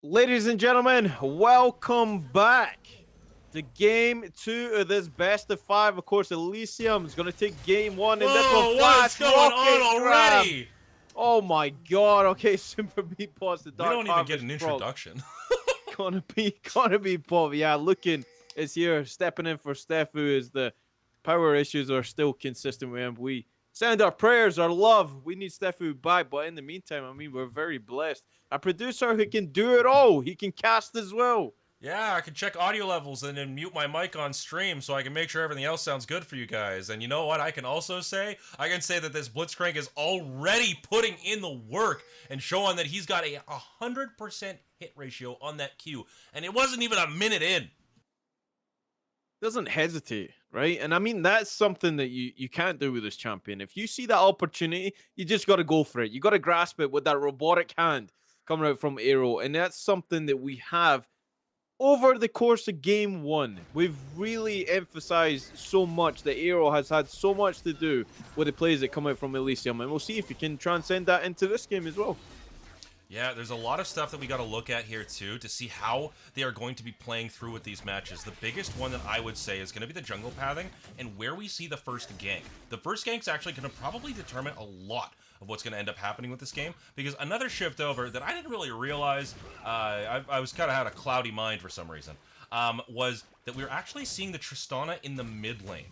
Ladies and gentlemen, welcome back to game 2 of this best of 5. Of course, Elysium is going to take game 1 in this Whoa, one. what's going on Rocket grab. already? Oh my god. Okay, Super Meat Boss, the We Dark don't even get Harvest an Frog. introduction. Gonna be Pop. Yeah, looking is here, stepping in for Stefu as the power issues are still consistent with him. We send our prayers, our love. We need Stefu back, but in the meantime, I mean, we're very blessed. A producer who can do it all. He can cast as well. Yeah, I can check audio levels and then mute my mic on stream so I can make sure everything else sounds good for you guys. And you know what I can also say? I can say that this Blitzcrank is already putting in the work and showing that he's got a 100% hit ratio on that Q. And it wasn't even a minute in. Doesn't hesitate, right? And I mean, that's something that you can't do with this champion. If you see that opportunity, you just got to go for it. You got to grasp it with that robotic hand coming out from Aero. And that's something that we have over the course of game 1. We've really emphasized so much that Aero has had so much to do with the plays that come out from Elysium. And we'll see if you can transcend that into this game as well. Yeah, there's a lot of stuff that we got to look at here, too, to see how they are going to be playing through with these matches. The biggest one that I would say is going to be the jungle pathing and where we see the first gank. The first gank's actually going to probably determine a lot of what's going to end up happening with this game, because another shift over that I didn't really realize, I was kind of had a cloudy mind for some reason, was that we were actually seeing the Tristana in the mid lane.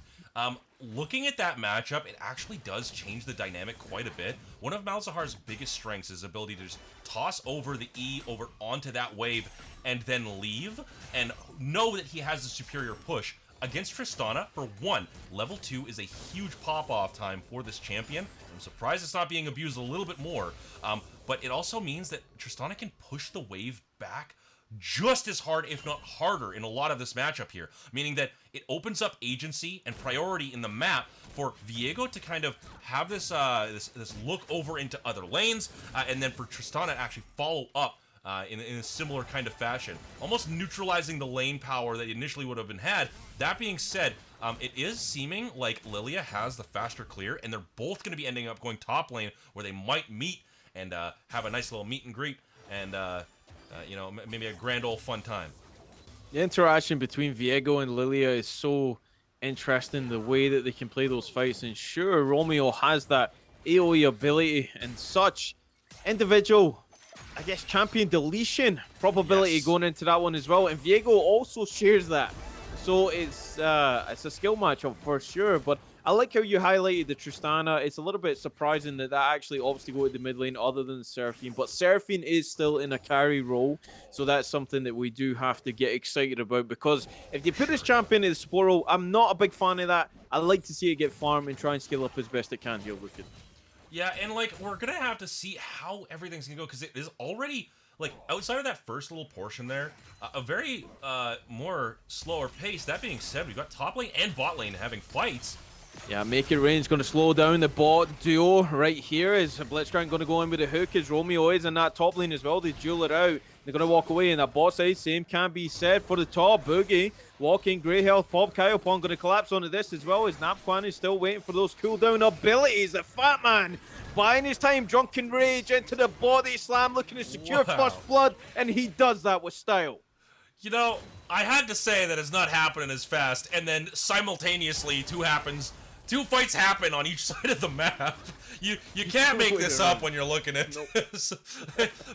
Looking at that matchup, it actually does change the dynamic quite a bit. One of Malzahar's biggest strengths is his ability to just toss over the E over onto that wave and then leave and know that he has the superior push. Against Tristana, for one, level 2 is a huge pop-off time for this champion. I'm surprised it's not being abused a little bit more, but it also means that Tristana can push the wave back just as hard, if not harder, in a lot of this matchup here, meaning that it opens up agency and priority in the map for Viego to kind of have this this look over into other lanes, and then for Tristana to actually follow up in a similar kind of fashion, almost neutralizing the lane power that initially would have been had. That being said, it is seeming like Lilia has the faster clear, and they're both going to be ending up going top lane, where they might meet and have a nice little meet and greet, and you know, maybe a grand old fun time. The interaction between Viego and Lilia is so interesting, the way that they can play those fights. And sure, Romeo has that AoE ability and such individual, I guess, champion deletion probability going into that one as well. And Viego also shares that. So it's a skill matchup for sure. But I like how you highlighted the Tristana. It's a little bit surprising that that actually opts to go to the mid lane other than Seraphine. But Seraphine is still in a carry role. So that's something that we do have to get excited about. Because if they put this champion in the support role, I'm not a big fan of that. I like to see it get farmed and try and scale up as best it can here, Lucan. Yeah, and like, we're going to have to see how everything's going to go, because it is already, like, outside of that first little portion there, a very more slower pace. That being said, we've got top lane and bot lane having fights. Yeah, Make It Rain's going to slow down the bot duo right here. Is Blitzcrank going to go in with the hook as Romeo is in that top lane as well? They duel it out. They're going to walk away in that bot side. Same can be said for the top. Boogie walking, Grey Health, Pop, Kyopon going to collapse onto this as well as Napquan is still waiting for those cooldown abilities. The Fat Man buying his time. Drunken Rage into the body slam, looking to secure first blood, and he does that with style. You know, I had to say that it's not happening as fast, and then simultaneously two fights happen on each side of the map. You can't make this up when you're looking at this.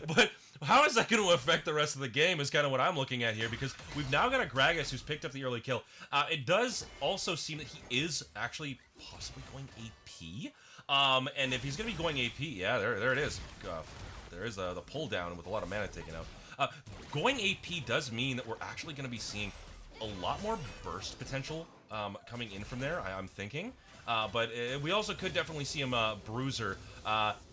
But how is that going to affect the rest of the game is kind of what I'm looking at here, because we've now got a Gragas who's picked up the early kill. It does also seem that he is actually possibly going AP. And if he's going to be going AP, yeah, there it is. There is the pull down with a lot of mana taken out. Going AP does mean that we're actually going to be seeing a lot more burst potential coming in from there, I'm thinking. But we also could definitely see him Bruiser.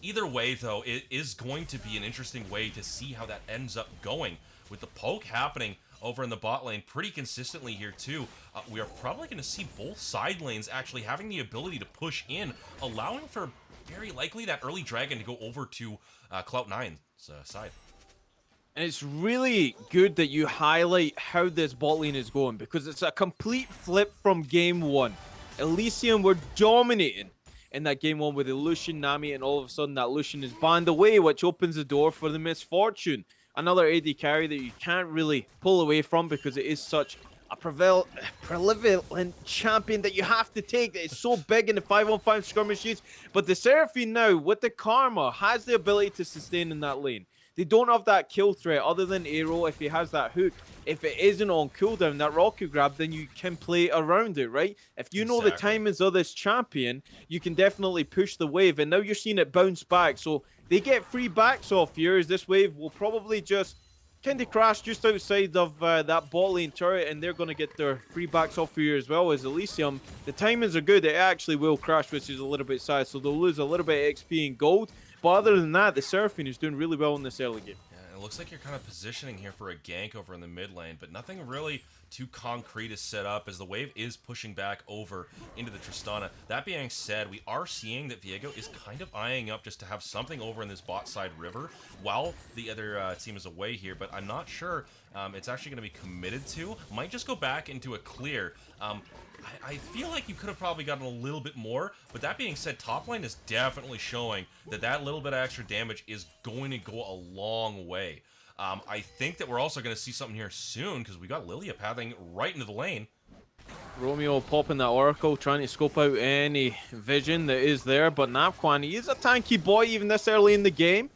Either way, though, it is going to be an interesting way to see how that ends up going. With the poke happening over in the bot lane pretty consistently here, too, we are probably going to see both side lanes actually having the ability to push in, allowing for very likely that early dragon to go over to Clout9's side. And it's really good that you highlight how this bot lane is going, because it's a complete flip from game 1. Elysium were dominating in that game 1 with the Lucian, Nami, and all of a sudden that Lucian is banned away, which opens the door for the Misfortune. Another AD carry that you can't really pull away from because it is such a prevalent champion that you have to take that is so big in the 5-on-5 skirmishes. But the Seraphine now, with the Karma, has the ability to sustain in that lane. They don't have that kill threat other than Aero if he has that hook. If it isn't on cooldown, that rocket grab, then you can play around it, right? If you know the timings of this champion, you can definitely push the wave. And now you're seeing it bounce back. So they get free backs off here as this wave will probably just kind of crash just outside of that bot lane turret, and they're going to get their free backs off here as well as Elysium. The timings are good. It actually will crash, which is a little bit sad. So they'll lose a little bit of XP and gold. But other than that, the Seraphine is doing really well in this early game. Yeah, it looks like you're kind of positioning here for a gank over in the mid lane, but nothing really too concrete is set up as the wave is pushing back over into the Tristana. That being said, we are seeing that Viego is kind of eyeing up just to have something over in this bot side river while the other team is away here, but I'm not sure it's actually going to be committed to. Might just go back into a clear. I feel like you could have probably gotten a little bit more, but that being said, top lane is definitely showing that that little bit of extra damage is going to go a long way. I think that we're also going to see something here soon because we got Lilia pathing right into the lane. Romeo popping that Oracle, trying to scope out any vision that is there, but Napquan, he is a tanky boy even this early in the game.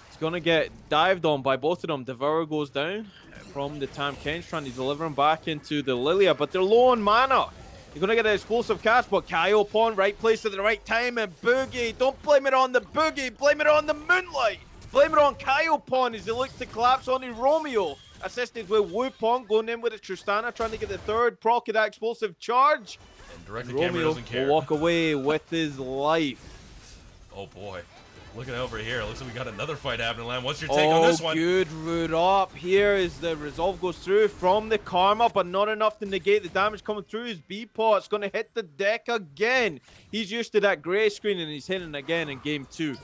He's going to get dived on by both of them. Devour goes down from the Tam Kench, trying to deliver him back into the Lilia, but they're low on mana. You're going to get an explosive cast, but Kyle Pond, right place at the right time, and Boogie, don't blame it on the Boogie, blame it on the Moonlight. Blame it on Kyle Pond as he looks to collapse onto Romeo. Assisted with Wupong going in with a Tristana, trying to get the third proc of that explosive charge. And directly Romeo doesn't care. will walk away with his life. Oh boy. Looking over here, looks like we got another fight happening. Lamb, what's your take on this one? Good root up here as the resolve goes through from the Karma, but not enough to negate the damage coming through. His B-pot's going to hit the deck again. He's used to that gray screen, and he's hitting again in game 2. Man,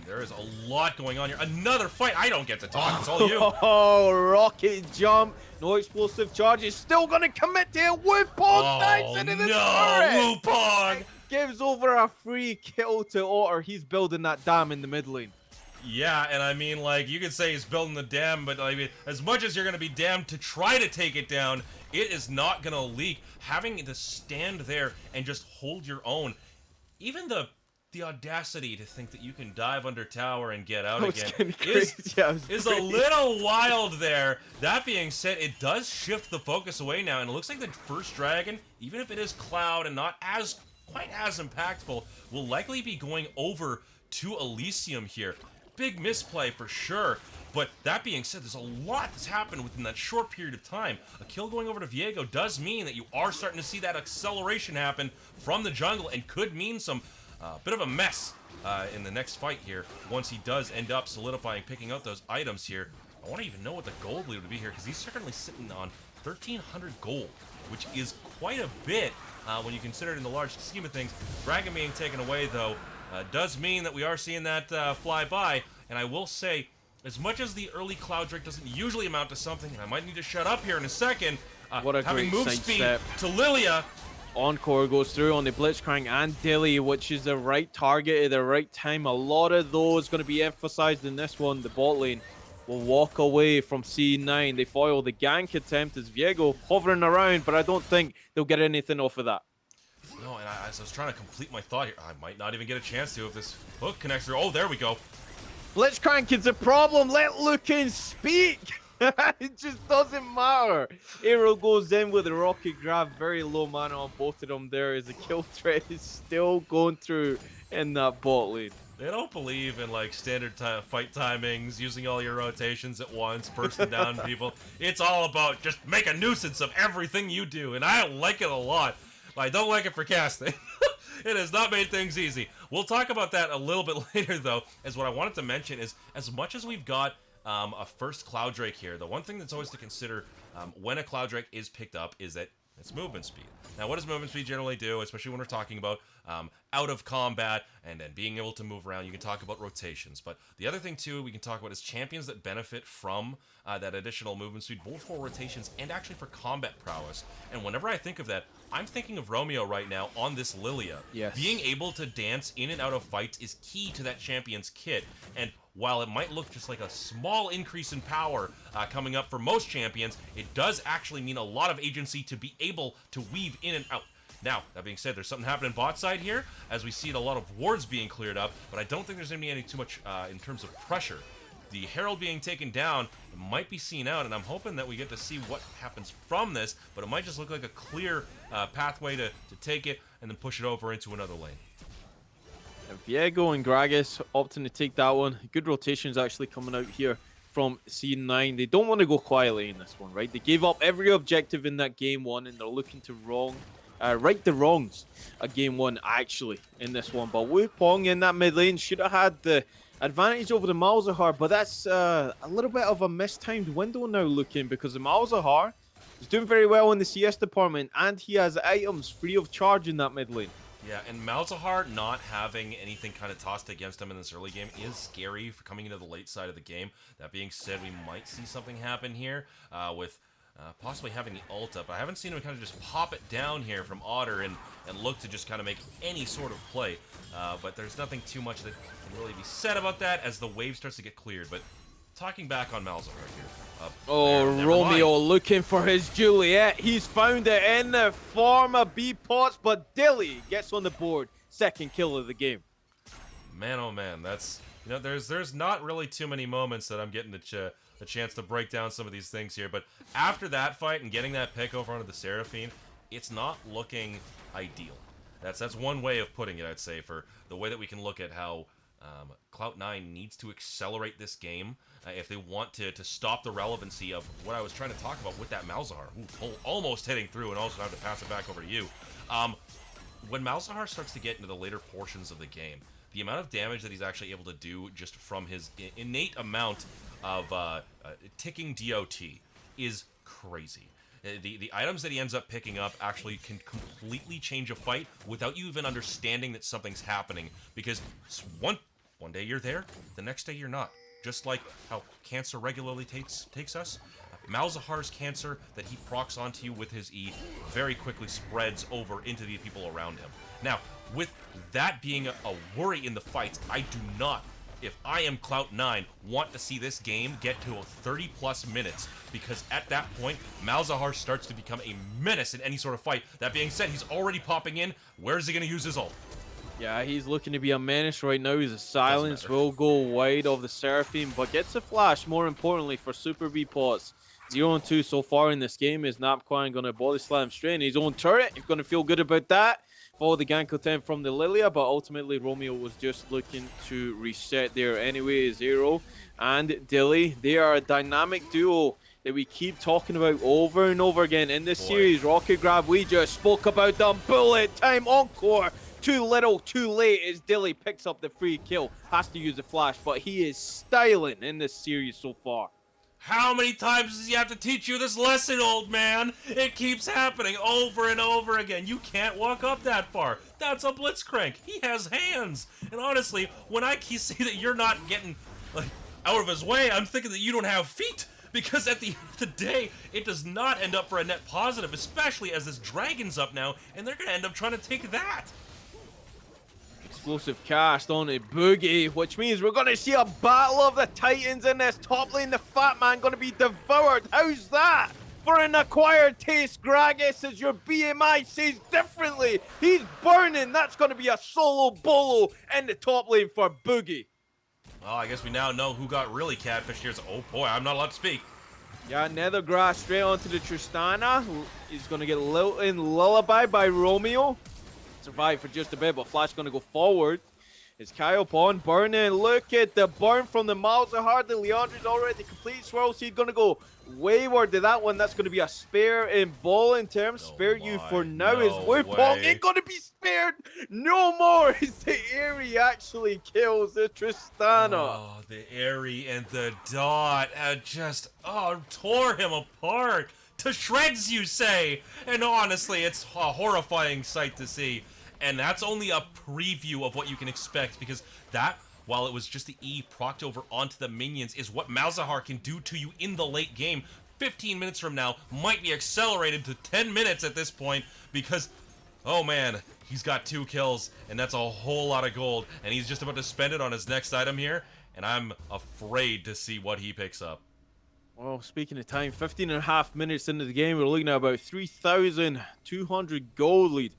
there is a lot going on here. Another fight. I don't get to talk. It's all you. Oh, rocket jump. No explosive charges. Still going to commit to it. Wupong dives into the turret. Wupong! Gives over a free kill to Otter. He's building that dam in the mid lane. Yeah, and I mean, like, you could say he's building the dam, but I mean, as much as you're going to be damned to try to take it down, it is not going to leak. Having to stand there and just hold your own, even the audacity to think that you can dive under tower and get out again is a little wild there. That being said, it does shift the focus away now, and it looks like the first dragon, even if it is Cloud and not quite as impactful, will likely be going over to Elysium here. Big misplay for sure. But that being said, there's a lot that's happened within that short period of time. A kill going over to Viego does mean that you are starting to see that acceleration happen from the jungle and could mean some bit of a mess in the next fight here once he does end up solidifying, picking out those items here. I want to even know what the gold lead would be here because he's certainly sitting on 1,300 gold, which is quite a bit when you consider it in the large scheme of things. Dragon being taken away, though, does mean that we are seeing that fly by. And I will say, as much as the early Cloud Drake doesn't usually amount to something, and I might need to shut up here in a second, what a having great move side speed step. to Lilia. Encore goes through on the Blitzcrank and Dilly, which is the right target at the right time. A lot of those going to be emphasized in this one. The bot lane will walk away from C9. They foil the gank attempt as Viego hovering around, but I don't think they'll get anything off of that. No, and as I was trying to complete my thought here, I might not even get a chance to if this hook connects through. Oh, there we go. Blitzcrank is a problem. Let Lucan speak. It just doesn't matter. Aero goes in with a rocket grab. Very low mana on both of them there as the kill threat is still going through in that bot lane. They don't believe in like standard fight timings, using all your rotations at once, bursting down people. It's all about just make a nuisance of everything you do, and I like it a lot. I don't like it for casting. It has not made things easy. We'll talk about that a little bit later, though, as what I wanted to mention is, as much as we've got a first Cloud Drake here, the one thing that's always to consider when a Cloud Drake is picked up is that it's movement speed. Now, what does movement speed generally do, especially when we're talking about out of combat and then being able to move around? You can talk about rotations, but the other thing, too, we can talk about is champions that benefit from that additional movement speed, both for rotations and actually for combat prowess. And whenever I think of that, I'm thinking of Romeo right now on this Lilia. Yes. Being able to dance in and out of fights is key to that champion's kit, and while it might look just like a small increase in power coming up for most champions, it does actually mean a lot of agency to be able to weave in and out. Now, that being said, there's something happening bot side here, as we see a lot of wards being cleared up, but I don't think there's going to be any too much in terms of pressure. The Herald being taken down might be seen out, and I'm hoping that we get to see what happens from this, but it might just look like a clear pathway to take it and then push it over into another lane. Viego and Gragas opting to take that one. Good rotations actually coming out here from C9. They don't want to go quietly in this one, right? They gave up every objective in that game one, and they're looking to right the wrongs of game one, actually, in this one. But Wukong in that mid lane should have had the advantage over the Malzahar, but that's a little bit of a mistimed window now looking, because the Malzahar is doing very well in the CS department, and he has items free of charge in that mid lane. Yeah, and Malzahar not having anything kind of tossed against him in this early game is scary for coming into the late side of the game. That being said, we might see something happen here with possibly having the ult up. I haven't seen him kind of just pop it down here from Otter and look to just kind of make any sort of play. But there's nothing too much that can really be said about that as the wave starts to get cleared. But talking back on Malzahar here. Romeo looking for his Juliet. He's found it in the form of B-Pots, but Dilly gets on the board. Second kill of the game. Man, oh man, that's, you know, there's not really too many moments that I'm getting the chance to break down some of these things here, but after that fight and getting that pick over onto the Seraphine, it's not looking ideal. That's one way of putting it, I'd say, for the way that we can look at how Clout9 needs to accelerate this game if they want to stop the relevancy of what I was trying to talk about with that Malzahar. Ooh, almost hitting through, and also have to pass it back over to you. When Malzahar starts to get into the later portions of the game, the amount of damage that he's actually able to do just from his innate amount of ticking DOT is crazy. The items that he ends up picking up actually can completely change a fight without you even understanding that something's happening, because one day you're there, the next day you're not. Just like how cancer regularly takes us, Malzahar's cancer that he procs onto you with his E very quickly spreads over into the people around him. Now, with that being a worry in the fights, I do not, if I am Clout9, want to see this game get to 30+ minutes, because at that point, Malzahar starts to become a menace in any sort of fight. That being said, he's already popping in. Where's he going to use his ult? Yeah, he's looking to be a menace right now. He's a silence, will go wide of the Seraphine, but gets a flash, more importantly, for Super B-Pots. 0-2 so far in this game. Is Napquine going to body slam straight in his own turret? He's going to feel good about that. Follow the gank attempt from the Lilia, but ultimately Romeo was just looking to reset there anyway. Zero and Dilly, they are a dynamic duo that we keep talking about over and over again in this series. Rocket grab, we just spoke about them. Bullet time encore. Too little, too late as Dilly picks up the free kill. Has to use the flash, but he is styling in this series so far. How many times does he have to teach you this lesson, old man? It keeps happening over and over again. You can't walk up that far. That's a blitzcrank. He has hands. And honestly, when I see that you're not getting out of his way, I'm thinking that you don't have feet. Because at the end of the day, it does not end up for a net positive, especially as this dragon's up now, and they're going to end up trying to take that. Explosive cast on a Boogie, which means we're going to see a battle of the titans in this top lane. The fat man going to be devoured. How's that? For an acquired taste, Gragas, as your BMI says differently. He's burning. That's going to be a solo bolo in the top lane for Boogie. Well, I guess we now know who got really catfished here. So, oh boy, I'm not allowed to speak. Yeah, Nethergrass straight onto the Tristana. He's going to get lullaby by Romeo. Survive for just a bit, but Flash going to go forward. It's Kyle Pond burning. Look at the burn from the Malzahar. The Leandre's already complete. Swirl Seed going to go wayward to that one. That's going to be a spare in ball in terms. Spare you for now. Is Wupong ain't going to be spared no more. As the Aerie actually kills the Tristana. Oh, the Aerie and the Dot just tore him apart. To shreds, you say? And honestly, it's a horrifying sight to see. And that's only a preview of what you can expect, because that, while it was just the E procced over onto the minions, is what Malzahar can do to you in the late game. 15 minutes from now might be accelerated to 10 minutes at this point, because, oh man, he's got 2 kills, and that's a whole lot of gold, and he's just about to spend it on his next item here. and I'm afraid to see what he picks up. Well, speaking of time, 15.5 minutes into the game, we're looking at about 3,200 gold lead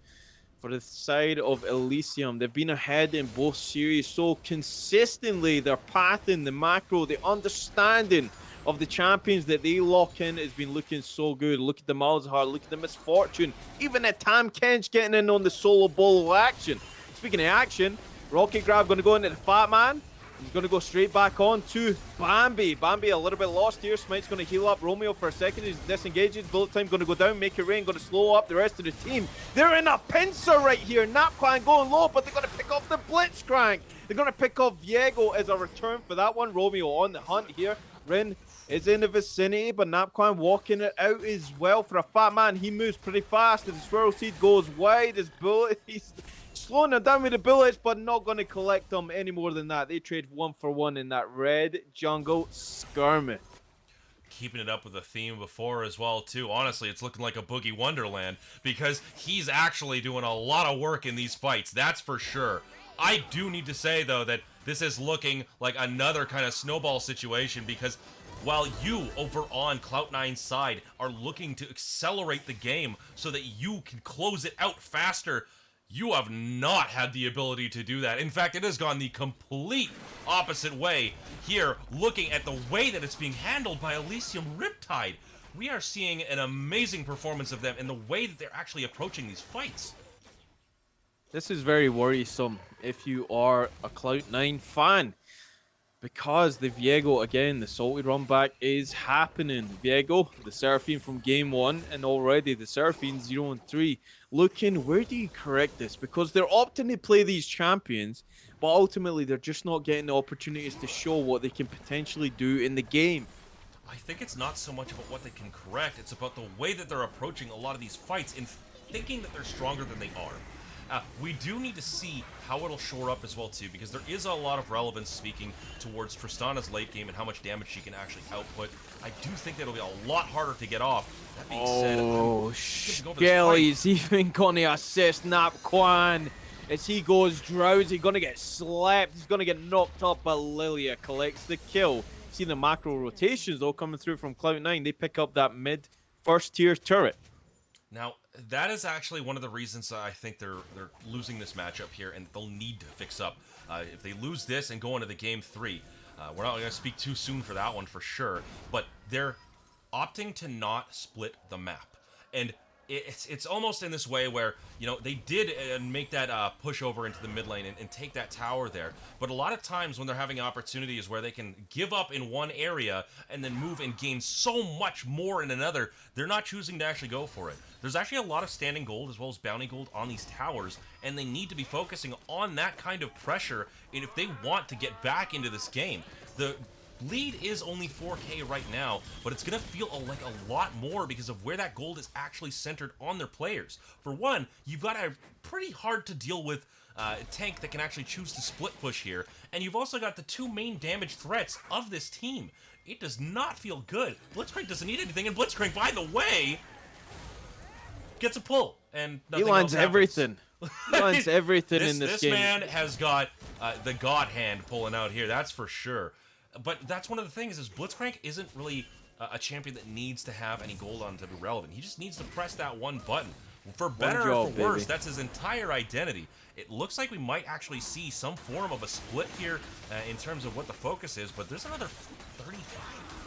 for the side of Elysium. They've been ahead in both series so consistently. Their path in the macro, the understanding of the champions that they lock in has been looking so good. Look at the Malzahar, look at the Misfortune, even at Tam Kench getting in on the solo bolo action. Speaking of action, Rocket Grab going to go into the Fat Man. He's going to go straight back on to Bambi. Bambi a little bit lost here. Smite's going to heal up Romeo for a second. He's disengaged. Bullet time going to go down, make it rain, going to slow up the rest of the team. They're in a pincer right here. Napquan going low, but they're going to pick off the Blitzcrank. They're going to pick off Viego as a return for that one. Romeo on the hunt here. Rin is in the vicinity, but Napquan walking it out as well for a Fat Man. He moves pretty fast. As the Swirl Seed goes wide, his bullet, he's slowing them down with the bullets, but not going to collect them any more than that. They trade 1-for-1 in that red jungle skirmish. Keeping it up with the theme before as well, too. Honestly, it's looking like a Boogie Wonderland because he's actually doing a lot of work in these fights. That's for sure. I do need to say, though, that this is looking like another kind of snowball situation because while you over on Clout9's side are looking to accelerate the game so that you can close it out faster, you have not had the ability to do that. In fact, it has gone the complete opposite way here, looking at the way that it's being handled by Elysium Riptide. We are seeing an amazing performance of them in the way that they're actually approaching these fights. This is very worrisome if you are a Clout9 fan, because the Viego, again, the salty run back is happening. Viego, the Seraphine from game 1, and already the Seraphine 0-3. Looking, where do you correct this? Because they're opting to play these champions, but ultimately they're just not getting the opportunities to show what they can potentially do in the game. I think it's not so much about what they can correct, it's about the way that they're approaching a lot of these fights and thinking that they're stronger than they are. We do need to see how it'll shore up as well, too, because there is a lot of relevance speaking towards Tristana's late game and how much damage she can actually output. I do think that it'll be a lot harder to get off. That being said, Skelly's even going to assist Napquan as he goes drowsy, going to get slapped. He's going to get knocked up, but Lilia collects the kill. See the macro rotations, though, coming through from Clout9. They pick up that mid first tier turret. Now, that is actually one of the reasons I think they're losing this matchup here, and they'll need to fix up. If they lose this and go into the game 3, we're not going to speak too soon for that one for sure, but they're opting to not split the map. And it's almost in this way where, you know, they did make that push over into the mid lane and take that tower there. But a lot of times when they're having opportunities where they can give up in one area and then move and gain so much more in another, they're not choosing to actually go for it. There's actually a lot of standing gold as well as bounty gold on these towers, and they need to be focusing on that kind of pressure if they want to get back into this game. The lead is only 4K right now, but it's going to feel like a lot more because of where that gold is actually centered on their players. For one, you've got a pretty hard to deal with tank that can actually choose to split push here, and you've also got the two main damage threats of this team. It does not feel good. Blitzcrank doesn't need anything, and Blitzcrank, by the way, gets a pull, and nothing He lands else happens. everything. He lands everything in this game. This man has got the God hand pulling out here, that's for sure. But that's one of the things is Blitzcrank isn't really a champion that needs to have any gold on to be relevant. He just needs to press that one button. For better or for worse, that's his entire identity. It looks like we might actually see some form of a split here in terms of what the focus is, but there's another 35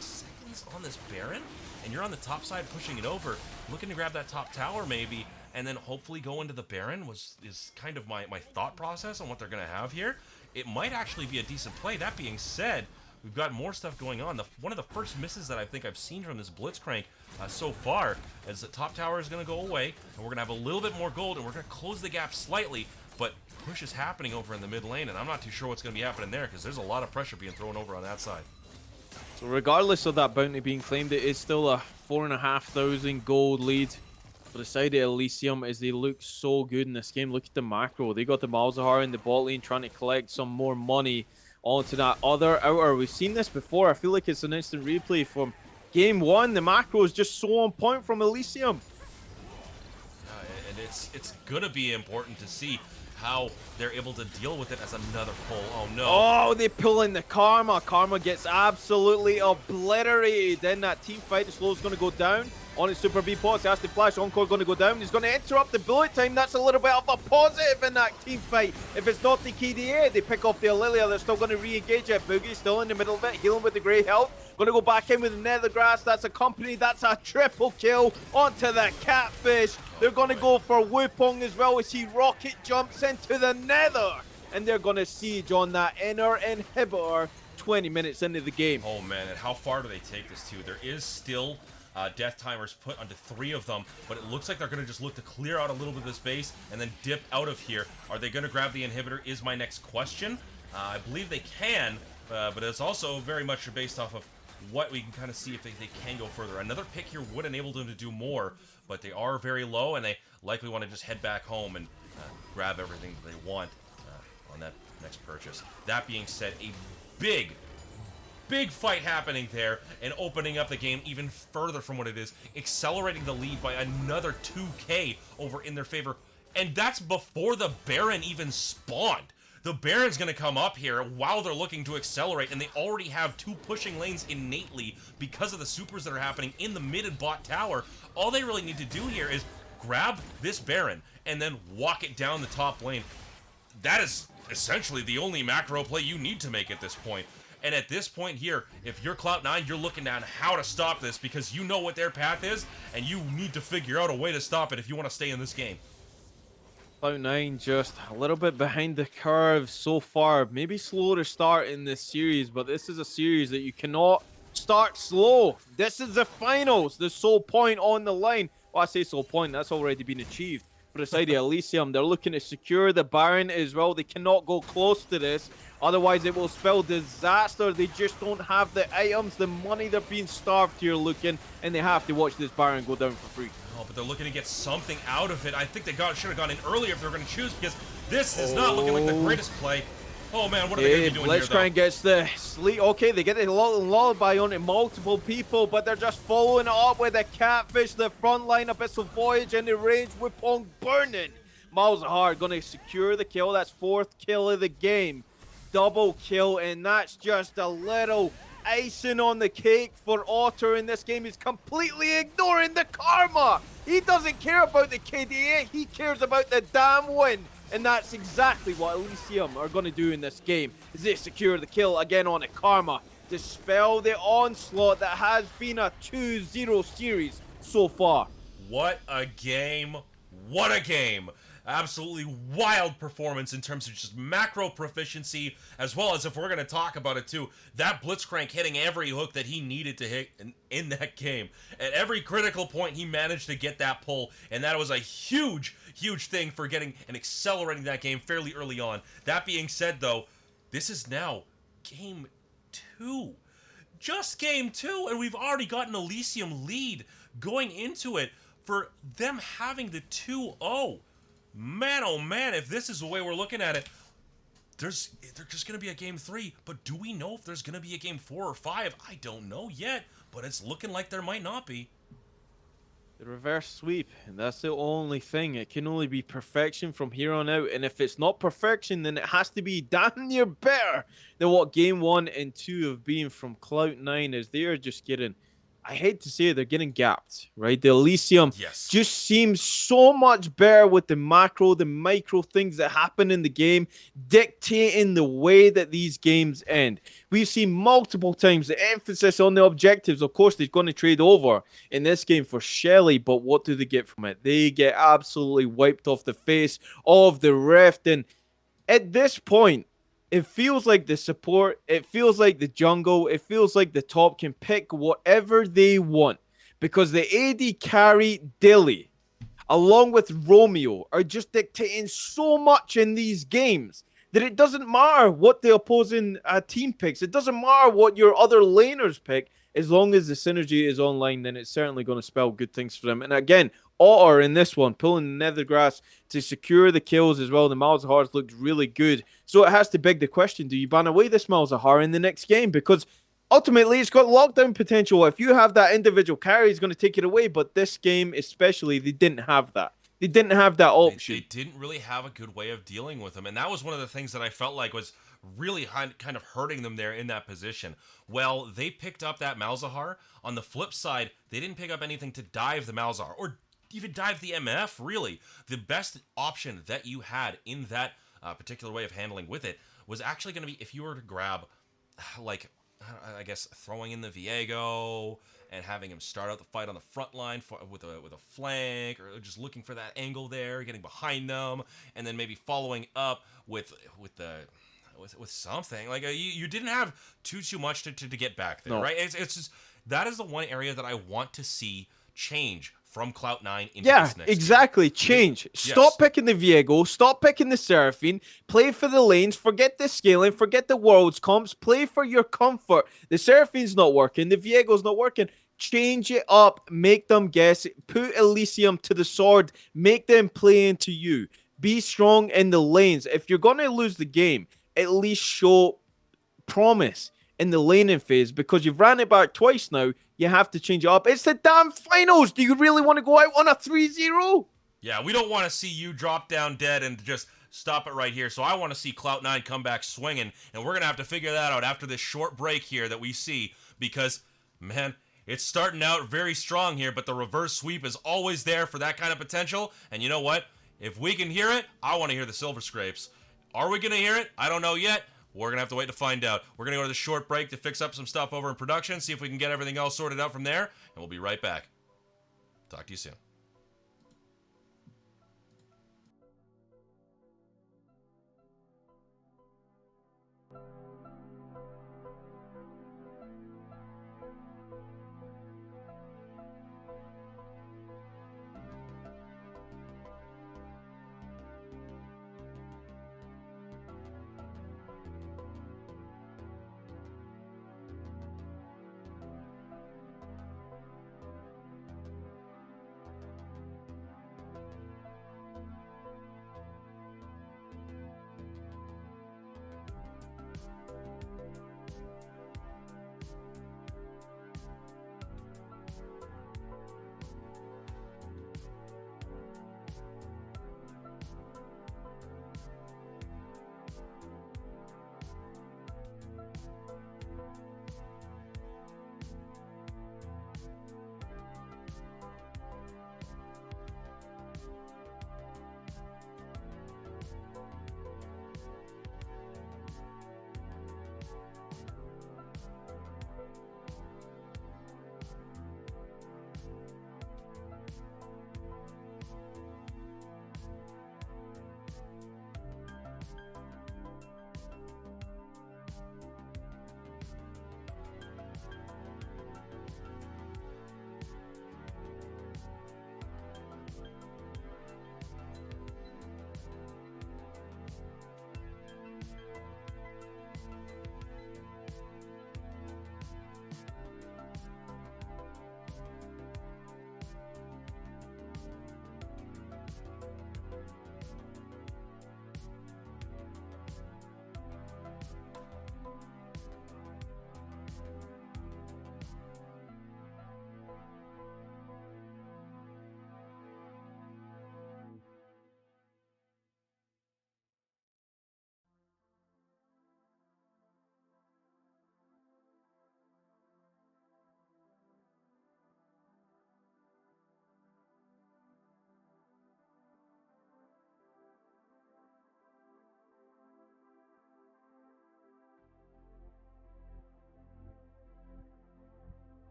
seconds on this Baron, and you're on the top side pushing it over, looking to grab that top tower maybe, and then hopefully go into the Baron is kind of my thought process on what they're going to have here. It might actually be a decent play. That being said, we've got more stuff going on. One of the first misses that I think I've seen from this Blitzcrank so far is the top tower is going to go away, and we're going to have a little bit more gold, and we're going to close the gap slightly, but push is happening over in the mid lane, and I'm not too sure what's going to be happening there because there's a lot of pressure being thrown over on that side. So regardless of that bounty being claimed, it is still a 4,500 gold lead for the side of Elysium as they look so good in this game. Look at the macro. They got the Malzahar in the bot lane trying to collect some more money onto that other outer. We've seen this before. I feel like it's an instant replay from game 1. The macro is just so on point from Elysium. And it's going to be important to see how they're able to deal with it as another pull. Oh no. Oh, they pull in the Karma. Karma gets absolutely obliterated. Then that team fight, the slow's going to go down. On his Super B pause, he has to flash. Encore going to go down. He's going to interrupt the bullet time. That's a little bit of a positive in that team fight. If it's not the KDA, they pick off the Aurelia. They're still going to re-engage it. Boogie still in the middle of it, healing with the grey health. Going to go back in with the Nethergrass. That's a company. That's a triple kill onto the Catfish. They're going to go for Wupong as well as he rocket jumps into the Nether. And they're going to siege on that inner inhibitor 20 minutes into the game. Oh man, and how far do they take this to? There is still death timers put onto 3 of them, but it looks like they're going to just look to clear out a little bit of this base and then dip out of here. Are they going to grab the inhibitor is my next question. I believe they can, but it's also very much based off of what we can kind of see if they can go further. Another pick here would enable them to do more, but they are very low, and they likely want to just head back home and grab everything that they want on that next purchase. That being said, a big fight happening there and opening up the game even further from what it is, accelerating the lead by another 2k over in their favor. And that's before the Baron even spawned. The Baron's going to come up here while they're looking to accelerate, and they already have 2 pushing lanes innately because of the supers that are happening in the mid and bot tower. All they really need to do here is grab this Baron and then walk it down the top lane. That is essentially the only macro play you need to make at this point. And at this point here, if you're Clout9, you're looking at how to stop this because you know what their path is, and you need to figure out a way to stop it if you want to stay in this game. Clout9 just a little bit behind the curve so far. Maybe slow to start in this series, but this is a series that you cannot start slow. This is the finals. The sole point on the line. Well, I say sole point. That's already been achieved. For the side of Elysium, they're looking to secure the Baron as well. They cannot go close to this. Otherwise, it will spell disaster. They just don't have the items, the money. They're being starved here looking, and they have to watch this Baron go down for free. Oh, but they're looking to get something out of it. I think they should have gone in earlier if they were going to choose, because this is not looking like the greatest play. Oh man, what are they going to be doing here, though? Blitzcrank gets the sleep. Okay, they get a lullaby onto multiple people, but they're just following it up with the Catfish, the front line, Abyssal Voyage, and the range Wupong burning. Miles Hard going to secure the kill. That's 4th kill of the game. Double kill, and that's just a little icing on the cake for Otter in this game. He's completely ignoring the Karma. He doesn't care about the KDA. He cares about the damn win. And that's exactly what Elysium are going to do in this game, is they secure the kill again on a Karma. Dispel the onslaught that has been a 2-0 series so far. What a game. What a game. Absolutely wild performance in terms of just macro proficiency, as well as, if we're going to talk about it too, that Blitzcrank hitting every hook that he needed to hit in that game. At every critical point, he managed to get that pull, and that was a huge thing for getting and accelerating that game fairly early on. That being said, though, this is now game 2. Just game 2, and we've already got an Elysium lead going into it for them having the 2-0. Man, oh man, if this is the way we're looking at it, there's just going to be a game 3, but do we know if there's going to be a game 4 or 5? I don't know yet, but it's looking like there might not be. The reverse sweep, and that's the only thing. It can only be perfection from here on out, and if it's not perfection, then it has to be damn near better than what game 1 and 2 have been from Clout9, as they are just getting, I hate to say it, they're getting gapped, right? The Elysium just seems so much better with the macro, the micro things that happen in the game, dictating the way that these games end. We've seen multiple times the emphasis on the objectives. Of course, they're going to trade over in this game for Shelly, but what do they get from it? They get absolutely wiped off the face of the Rift, and at this point, it feels like the support, it feels like the jungle, it feels like the top can pick whatever they want. Because the AD carry Dilly, along with Romeo, are just dictating so much in these games that it doesn't matter what the opposing team picks. It doesn't matter what your other laners pick. As long as the synergy is online, then it's certainly going to spell good things for them. And again, Otter in this one, pulling the Nethergrass to secure the kills as well. The Malzahar's looked really good. So it has to beg the question, do you ban away this Malzahar in the next game? Because ultimately, it's got lockdown potential. If you have that individual carry, it's going to take it away. But this game especially, they didn't have that. They didn't have that option. They didn't really have a good way of dealing with him, and that was one of the things that I felt like was really kind of hurting them there in that position. Well, they picked up that Malzahar. On the flip side, they didn't pick up anything to dive the Malzahar, or even dive the MF, really. The best option that you had in that particular way of handling with it was actually going to be if you were to grab, like, I guess, throwing in the Viego and having him start out the fight on the front line with a flank, or just looking for that angle there, getting behind them, and then maybe following up with something. Like, you didn't have too much to get back there, right? It's just, that is the one area that I want to see change from Clout9 into this next exactly. game. Change. Stop picking the Viego. Stop picking the Seraphine. Play for the lanes. Forget the scaling. Forget the world's comps. Play for your comfort. The Seraphine's not working. The Viego's not working. Change it up. Make them guess. Put Elysium to the sword. Make them play into you. Be strong in the lanes. If you're going to lose the game, at least show promise in the laning phase, because you've ran it back twice now. You have to change it up. It's the damn finals. Do you really want to go out on a 3-0? Yeah, we don't want to see you drop down dead and just stop it right here. So I want to see Clout9 come back swinging, and we're going to have to figure that out after this short break here that we see, because, man, it's starting out very strong here, but the reverse sweep is always there for that kind of potential. And you know what? If we can hear it, I want to hear the Silver Scrapes. Are we going to hear it? I don't know yet. We're going to have to wait to find out. We're going to go to the short break to fix up some stuff over in production, see if we can get everything else sorted out from there, and we'll be right back. Talk to you soon.